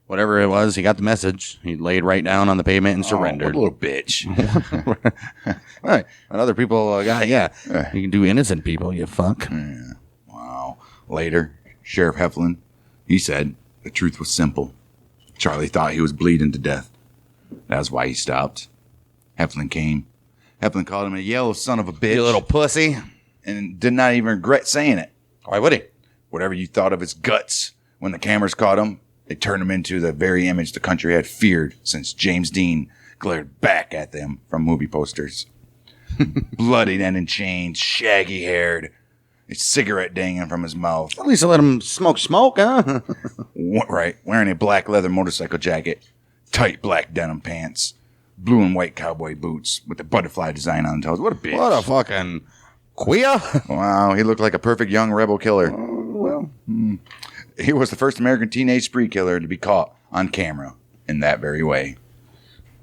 Whatever it was, he got the message. He laid right down on the pavement and surrendered. What a little bitch. Right. And other people, you can do innocent people, you fuck. Yeah. Wow. Later, Sheriff Heflin, he said the truth was simple. Charlie thought he was bleeding to death. That's why he stopped. Heflin came. Heflin called him a yellow son of a bitch. You little pussy. And did not even regret saying it. Why would he? Whatever you thought of his guts, when the cameras caught him, they turned him into the very image the country had feared since James Dean glared back at them from movie posters. Bloodied and in chains, shaggy-haired, a cigarette dangling from his mouth. At least I let him smoke, huh? Right, wearing a black leather motorcycle jacket, tight black denim pants, blue and white cowboy boots with the butterfly design on the toes. What a bitch. What a fucking queer. Wow, he looked like a perfect young rebel killer. Well, He was the first American teenage spree killer to be caught on camera in that very way.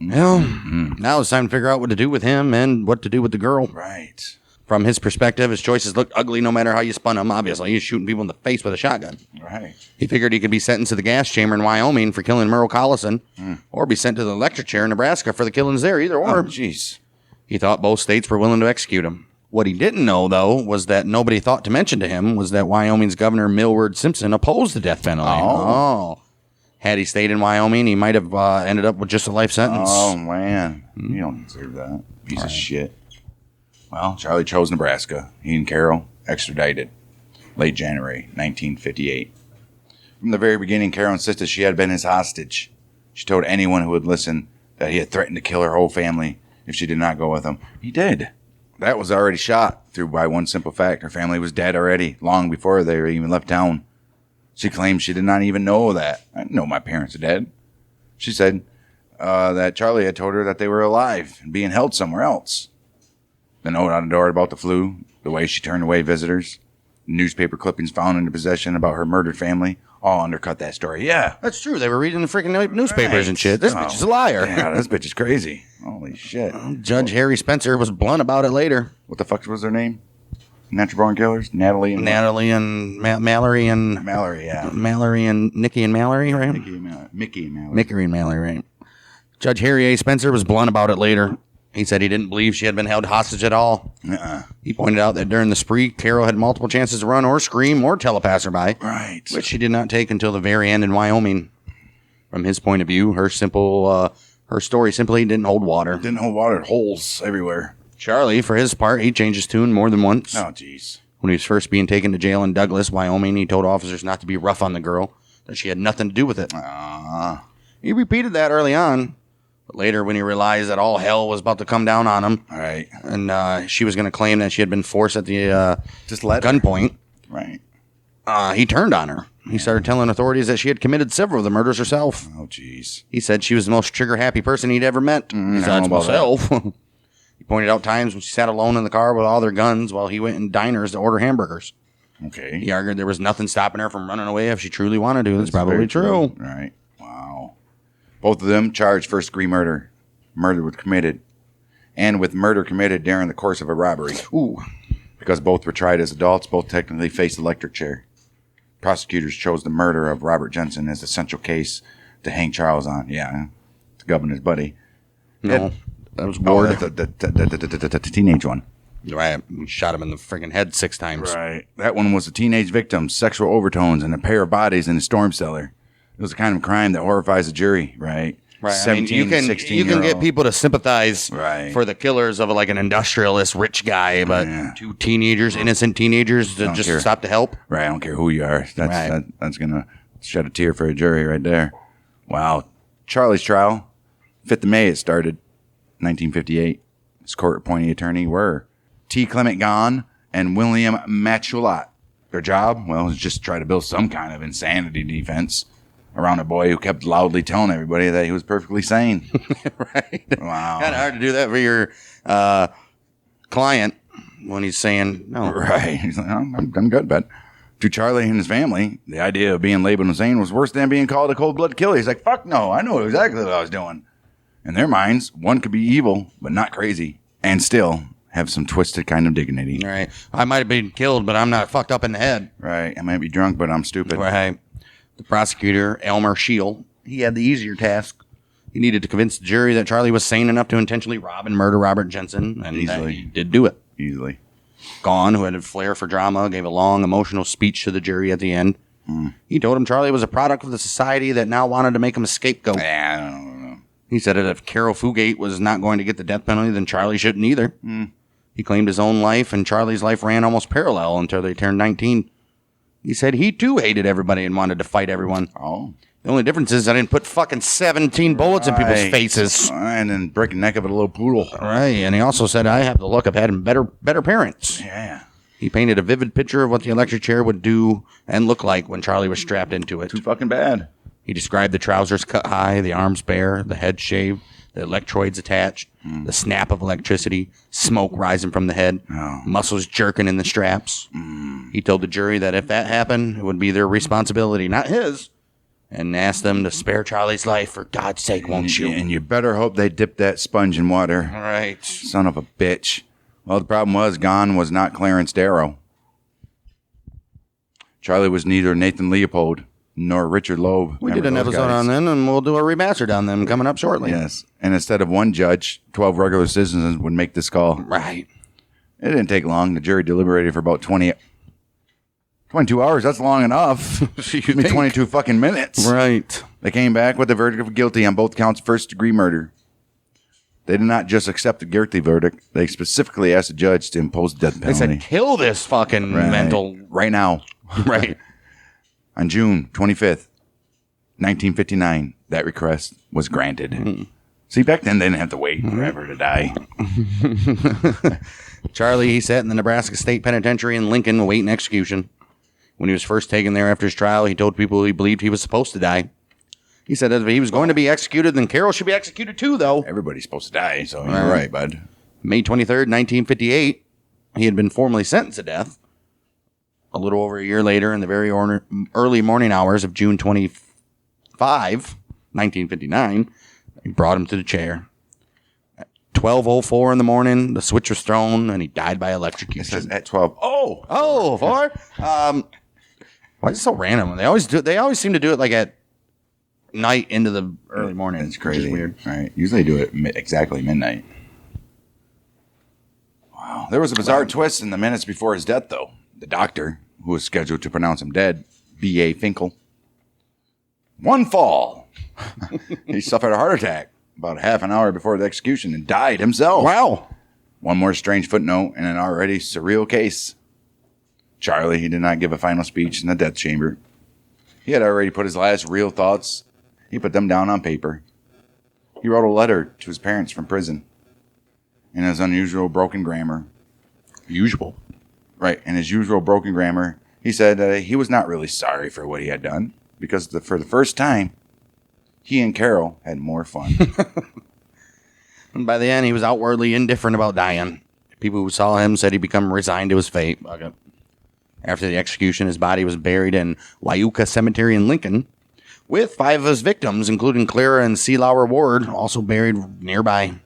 well, now it's time to figure out what to do with him and what to do with the girl. Right. From his perspective, his choices looked ugly no matter how you spun them, obviously. He's shooting people in the face with a shotgun. Right. He figured he could be sentenced to the gas chamber in Wyoming for killing Merle Collison, or be sent to the electric chair in Nebraska for the killings there, either or. Oh, jeez. He thought both states were willing to execute him. What he didn't know, though, was that nobody thought to mention to him was that Wyoming's Governor Millward Simpson opposed the death penalty. Oh. Had he stayed in Wyoming, he might have ended up with just a life sentence. Oh, man. You don't deserve that. Piece of shit. Well, Charlie chose Nebraska. He and Caril extradited. Late January 1958. From the very beginning, Caril insisted she had been his hostage. She told anyone who would listen that he had threatened to kill her whole family if she did not go with him. He did. That was already shot through by one simple fact. Her family was dead already, long before they even left town. She claimed she did not even know that. I didn't know my parents are dead. She said that Charlie had told her that they were alive and being held somewhere else. The note on the door about the flu, the way she turned away visitors, newspaper clippings found in her possession about her murdered family, all undercut that story. Yeah. That's true. They were reading the freaking newspapers and shit. This bitch is a liar. Yeah, this bitch is crazy. Holy shit. Judge Harry Spencer was blunt about it later. What the fuck was their name? Natural Born Killers? Natalie and Mallory and Mallory, yeah. Mallory and Nikki and Mallory, right? Mickey and Mallory. Mickey and Mallory, right? Judge Harry A. Spencer was blunt about it later. He said he didn't believe she had been held hostage at all. He pointed out that during the spree, Caril had multiple chances to run or scream or tell a passerby. Right. Which she did not take until the very end in Wyoming. From his point of view, her story simply didn't hold water. Didn't hold water. Holes everywhere. Charlie, for his part, he changed his tune more than once. Oh, jeez. When he was first being taken to jail in Douglas, Wyoming, he told officers not to be rough on the girl, that she had nothing to do with it. He repeated that early on. But later, when he realized that all hell was about to come down on him, right, and she was going to claim that she had been forced at the gunpoint, right, he turned on her. He started telling authorities that she had committed several of the murders herself. Oh, jeez. He said she was the most trigger-happy person he'd ever met, besides myself. He pointed out times when she sat alone in the car with all their guns while he went in diners to order hamburgers. Okay. He argued there was nothing stopping her from running away if she truly wanted to. That's probably true. Right. Wow. Both of them charged first-degree murder. Murder was committed. And with murder committed during the course of a robbery. Ooh. Because both were tried as adults, both technically faced electric chair. Prosecutors chose the murder of Robert Jensen as the central case to hang Charles on. Yeah. The governor's buddy. No. That was Ward. The teenage one. Right. We shot him in the freaking head 6 times. Right. That one was a teenage victim, sexual overtones, and a pair of bodies in a storm cellar. It was the kind of crime that horrifies a jury, right? Right. 17, you can 16-year-old. get people to sympathize Right. for the killers of like an industrialist rich guy, but Yeah. 2 teenagers, innocent teenagers, to just care. stop to help. Right. I don't care who you are. That's going to shed a tear for a jury right there. Wow. Charlie's trial, 5th of May it started, 1958. His court-appointed attorney were T. Clement Gahn and William Machulat. Their job, well, was just to try to build some kind of insanity defense around a boy who kept loudly telling everybody that he was perfectly sane. Right. Wow. Kind of hard to do that for your client when he's saying no. Right. He's like, I'm good, but to Charlie and his family, the idea of being labeled insane was worse than being called a cold-blooded killer. He's like, fuck no, I know exactly what I was doing. In their minds, one could be evil, but not crazy, and still have some twisted kind of dignity. Right. I might have been killed, but I'm not fucked up in the head. Right. I might be drunk, but I'm stupid. Right. The prosecutor, Elmer Scheel, he had the easier task. He needed to convince the jury that Charlie was sane enough to intentionally rob and murder Robert Jensen, and he did do it. Easily. Gahn, who had a flair for drama, gave a long, emotional speech to the jury at the end. He told him Charlie was a product of the society that now wanted to make him a scapegoat. I don't know. He said that if Caril Fugate was not going to get the death penalty, then Charlie shouldn't either. He claimed his own life, and Charlie's life ran almost parallel until they turned 19. He said he, too, hated everybody and wanted to fight everyone. Oh. The only difference is I didn't put fucking 17 bullets in people's faces. And then break the neck of a little poodle. Right, and he also said, I have the luck of having better parents. Yeah. He painted a vivid picture of what the electric chair would do and look like when Charlie was strapped into it. Too fucking bad. He described the trousers cut high, the arms bare, the head shaved, the electrodes attached, the snap of electricity, smoke rising from the head, muscles jerking in the straps. He told the jury that if that happened, it would be their responsibility, not his, and asked them to spare Charlie's life for God's sake, won't you? And you better hope they dip that sponge in water. All right. Son of a bitch. Well, the problem was Gahn was not Clarence Darrow. Charlie was neither Nathan Leopold nor Richard Loeb. We did an episode on them, and we'll do a remastered on them coming up shortly. Yes. And instead of one judge, 12 regular citizens would make this call. Right. It didn't take long. The jury deliberated for about 22 hours. That's long enough. Give me 22 fucking minutes. Right. They came back with a verdict of guilty on both counts of first-degree murder. They did not just accept the guilty verdict. They specifically asked the judge to impose the death penalty. They said, kill this fucking mental... Right now. Right. On June 25th, 1959, that request was granted. See, back then, they didn't have to wait forever to die. Charlie, he sat in the Nebraska State Penitentiary in Lincoln awaiting execution. When he was first taken there after his trial, he told people he believed he was supposed to die. He said that if he was going to be executed, then Caril should be executed too, though. Everybody's supposed to die, so you're right, bud. May 23rd, 1958, he had been formally sentenced to death. A little over a year later, in the very early morning hours of June 25, 1959, he brought him to the chair. At 12:04 in the morning, the switch was thrown, and he died by electrocution. It says at 12. Oh, 4? Why is it so random? They always seem to do it like at night into the early morning. It's crazy. Weird. Right. Usually do it exactly midnight. Wow. There was a bizarre twist in the minutes before his death, though. The doctor, who was scheduled to pronounce him dead, B.A. Finkel, one fall. He suffered a heart attack about half an hour before the execution and died himself. Wow. One more strange footnote in an already surreal case. Charlie, he did not give a final speech in the death chamber. He had already put his last real thoughts. He put them down on paper. He wrote a letter to his parents from prison. In his unusual broken grammar. Right, in his usual broken grammar, he said that he was not really sorry for what he had done, because for the first time, he and Caril had more fun. And by the end, he was outwardly indifferent about dying. People who saw him said he'd become resigned to his fate. After the execution, his body was buried in Wyuka Cemetery in Lincoln, with 5 of his victims, including Clara and Seelauer Ward, also buried nearby.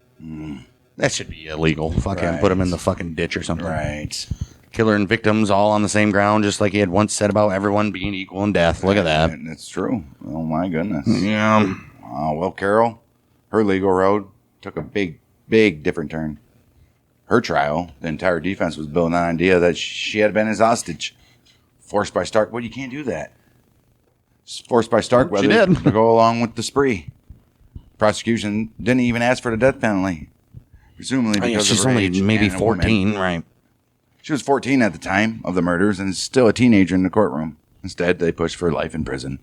That should be illegal. Fucking put him in the fucking ditch or something. Right. Killer and victims all on the same ground, just like he had once said about everyone being equal in death. Look at that. That's true. Oh, my goodness. Yeah. Well, Caril, her legal road took a big different turn. her trial, the entire defense was building on the idea that she had been his hostage. Forced by Stark. Well, you can't do that. Forced by Starkweather to go along with the spree. Prosecution didn't even ask for the death penalty. Presumably because she's of her only age maybe and a 14, woman. right? She was 14 at the time of the murders and still a teenager in the courtroom. Instead, they pushed for life in prison.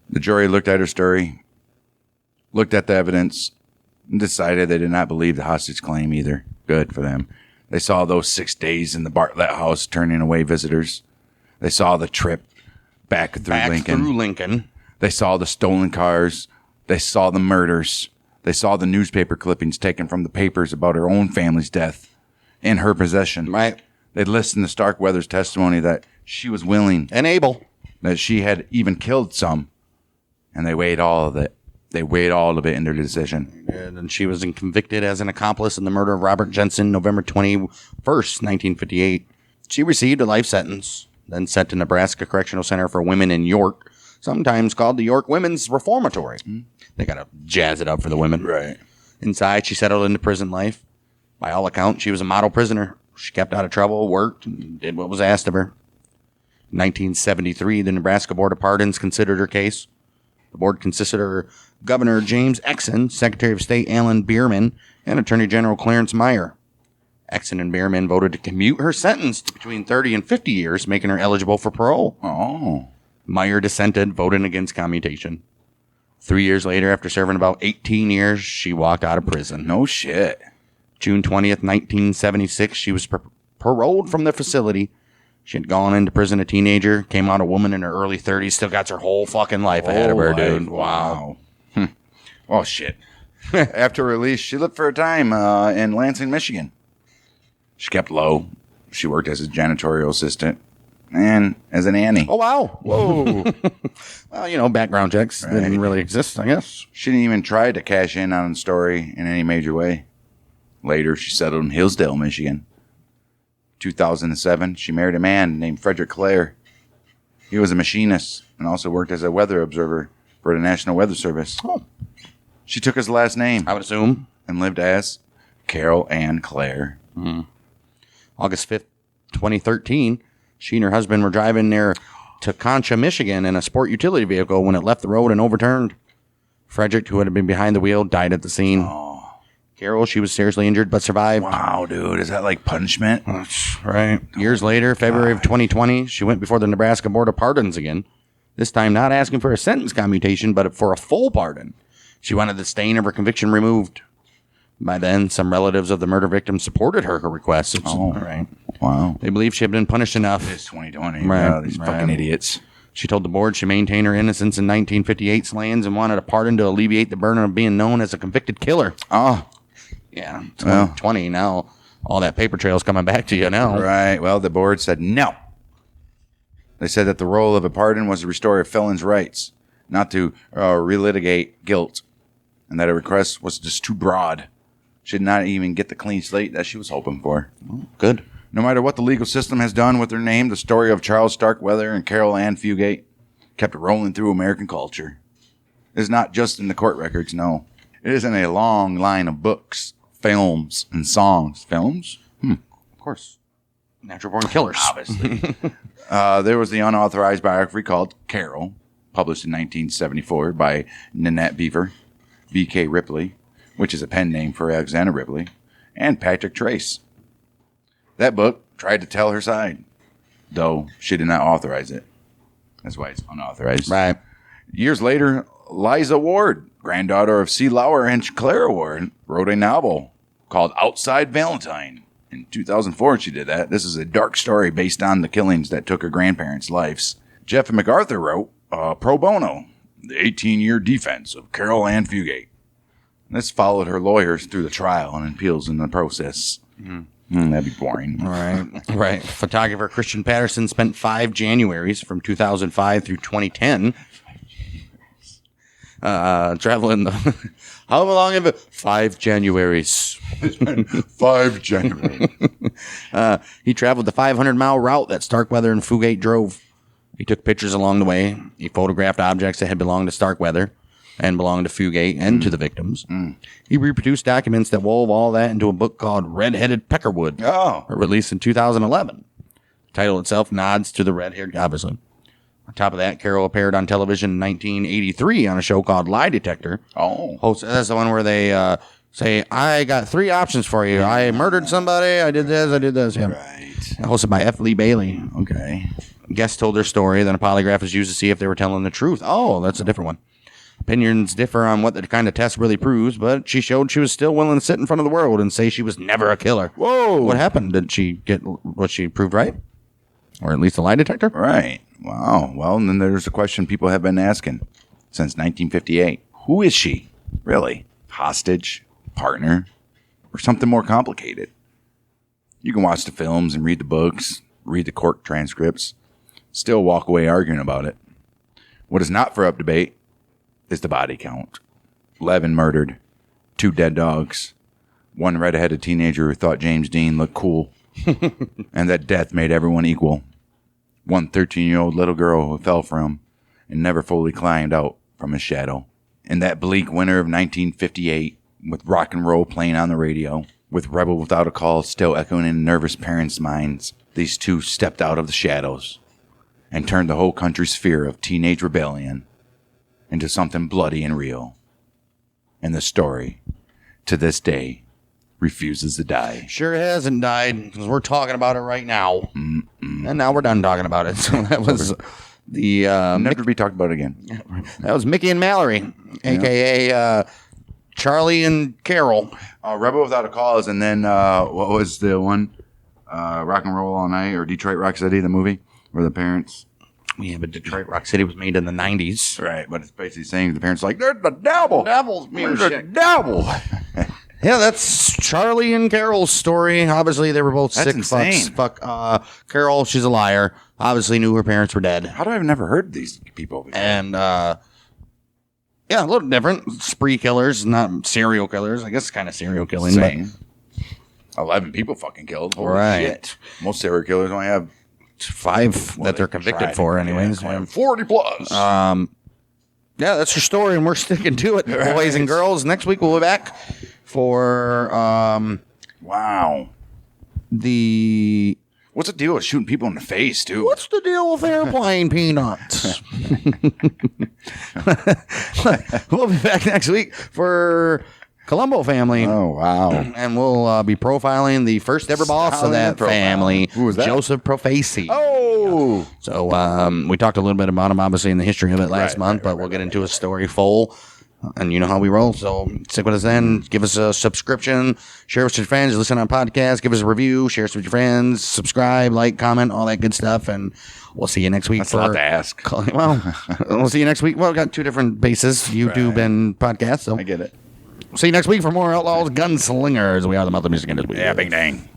The jury looked at her story, looked at the evidence, and decided they did not believe the hostage claim either. Good for them. They saw those 6 days in the Bartlett house turning away visitors. They saw the trip back through Lincoln. They saw the stolen cars. They saw the murders. They saw the newspaper clippings taken from the papers about her own family's death in her possession. Right. They listened to Starkweather's testimony that she was willing And able. that she had even killed some, and they weighed all of it. They weighed all of it in their decision. And she was convicted as an accomplice in the murder of Robert Jensen, November 21st, 1958. She received a life sentence, then sent to Nebraska Correctional Center for Women in York, sometimes called the York Women's Reformatory. They got to jazz it up for the women. Right. Inside, she settled into prison life. By all accounts, she was a model prisoner. She kept out of trouble, worked, and did what was asked of her. In 1973, the Nebraska Board of Pardons considered her case. The board consisted of Governor James Exon, Secretary of State Alan Bierman, and Attorney General Clarence Meyer. Exon and Bierman voted to commute her sentence to between 30 and 50 years, making her eligible for parole. Oh. Meyer dissented, voting against commutation. 3 years later, after serving about 18 years, she walked out of prison. No shit. June 20th, 1976, she was paroled from the facility. She had gone into prison a teenager, came out a woman in her early 30s, still got her whole fucking life ahead of her, dude. Wow. Oh, shit. After release, she lived for a time in Lansing, Michigan. She kept low. She worked as a janitorial assistant and as a nanny. Oh, wow. Whoa. Well, background checks didn't really exist, I guess. She didn't even try to cash in on the story in any major way. Later, she settled in Hillsdale, Michigan. 2007, she married a man named Frederick Clare. He was a machinist and also worked as a weather observer for the National Weather Service. Oh. She took his last name I would assume. and lived as Caril Ann Clare. August 5th, 2013, she and her husband were driving near Teconcha, Michigan in a sport utility vehicle when it left the road and overturned. Frederick, who had been behind the wheel, died at the scene. Carol, she was seriously injured but survived. Wow, dude. Is that like punishment? Right. Years later, February of 2020, she went before the Nebraska Board of Pardons again. This time not asking for a sentence commutation, but for a full pardon. She wanted the stain of her conviction removed. By then, some relatives of the murder victim supported her request. Oh. Right. Wow. They believed she had been punished enough. It's 2020. Right, Yeah, these fucking idiots. She told the board she maintained her innocence in 1958 slayings and wanted a pardon to alleviate the burden of being known as a convicted killer. Oh. Yeah, 2020 now. All that paper trail's coming back to you now. Right. Well, the board said no. They said that the role of a pardon was to restore a felon's rights, not to relitigate guilt, and that a request was just too broad. She did not even get the clean slate that she was hoping for. Oh, good. No matter what the legal system has done with her name, the story of Charles Starkweather and Caril Ann Fugate kept rolling through American culture. It is not just in the court records, no. It is in a long line of books, films, and songs. Films? Of course. Natural Born Killers. Obviously. There was the unauthorized biography called Carol, published in 1974 by Nanette Beaver, B.K. Ripley, which is a pen name for Alexander Ripley, and Patrick Trace. That book tried to tell her side, though she did not authorize it. That's why it's unauthorized. Right. Years later, Liza Ward, granddaughter of C. Lauer and Clara Ward, wrote a novel called Outside Valentine. In 2004, she did that. This is a dark story based on the killings that took her grandparents' lives. Jeff MacArthur wrote Pro Bono, the 18-year defense of Caril Ann Fugate. This followed her lawyers through the trial and appeals in the process. That'd be boring. Right. Photographer Christian Patterson spent 5 Januaries from 2005 through 2010 traveling the... How long have it? 5 Januaries. 5 January. He traveled the 500-mile route that Starkweather and Fugate drove. He took pictures along the way. He photographed objects that had belonged to Starkweather. and belonged to Fugate and to the victims. He reproduced documents that wove all that into a book called Red-Headed Peckerwood, released in 2011. The title itself nods to the red-haired, obviously. On top of that, Caril appeared on television in 1983 on a show called Lie Detector. That's the one where they say, I got 3 options for you. I murdered somebody, I did this. Yeah. Right. Hosted by F. Lee Bailey. Okay. Guests told their story, then a polygraph was used to see if they were telling the truth. Oh, that's a different one. Opinions differ on what the kind of test really proves, but she showed she was still willing to sit in front of the world and say she was never a killer. Whoa. What happened? Did she get what she proved right? Or at least a lie detector? Right. Wow. Well, and then there's a question people have been asking since 1958. Who is she? Really? Hostage? Partner? Or something more complicated? You can watch the films and read the books, read the court transcripts, still walk away arguing about it. What is not for up debate is the body count. 11 murdered, 2 dead dogs, 1 red-headed teenager who thought James Dean looked cool, and that death made everyone equal. 1 13-year-old little girl who fell for him and never fully climbed out from his shadow. In that bleak winter of 1958, with rock and roll playing on the radio, with Rebel Without a Call still echoing in nervous parents' minds, these 2 stepped out of the shadows and turned the whole country's fear of teenage rebellion into something bloody and real. And the story, to this day, refuses to die. Sure hasn't died, because we're talking about it right now. And now we're done talking about it. So that was the... Never to be talked about again. That was Mickey and Mallory, a.k.a. Charlie and Caril. Rebel Without a Cause, and then what was the one? Rock and Roll All Night, or Detroit Rock City, the movie, where the parents... Yeah, but Detroit Rock City was made in the 90s. Right, but it's basically saying the parents are like, there's the devil! Devil's There's the devil! Yeah, that's Charlie and Caril's story. Obviously, they were both That's sick insane. fucks. Caril, she's a liar. Obviously knew her parents were dead. How do I have never heard these people before? And, yeah, a little different. Spree killers, not serial killers. I guess it's kind of serial killing. Same. 11 people fucking killed. Holy Right. shit. Most serial killers only have... 5 that they're convicted for, anyways. Yeah, 40 plus. Yeah, that's her story, and we're sticking to it, boys and girls. Next week, we'll be back for Wow. the... What's the deal with shooting people in the face, too? What's the deal with airplane peanuts? We'll be back next week for Colombo family. Oh, wow. And we'll be profiling the first ever boss of that family. Who was that? Joseph Profaci. Oh! So we talked a little bit about him, obviously, in the history of it last month, but we'll get into a story full. And you know how we roll, so stick with us then. Give us a subscription, share with your friends, listen on podcasts, give us a review, share us with your friends, subscribe, like, comment, all that good stuff, and we'll see you next week. That's a lot to ask. Well, we'll see you next week. Well, we've got 2 different bases, YouTube and podcast, so I get it. see you next week for more Outlaws Gunslingers. We are the monthly music industry. Yeah, bing dang.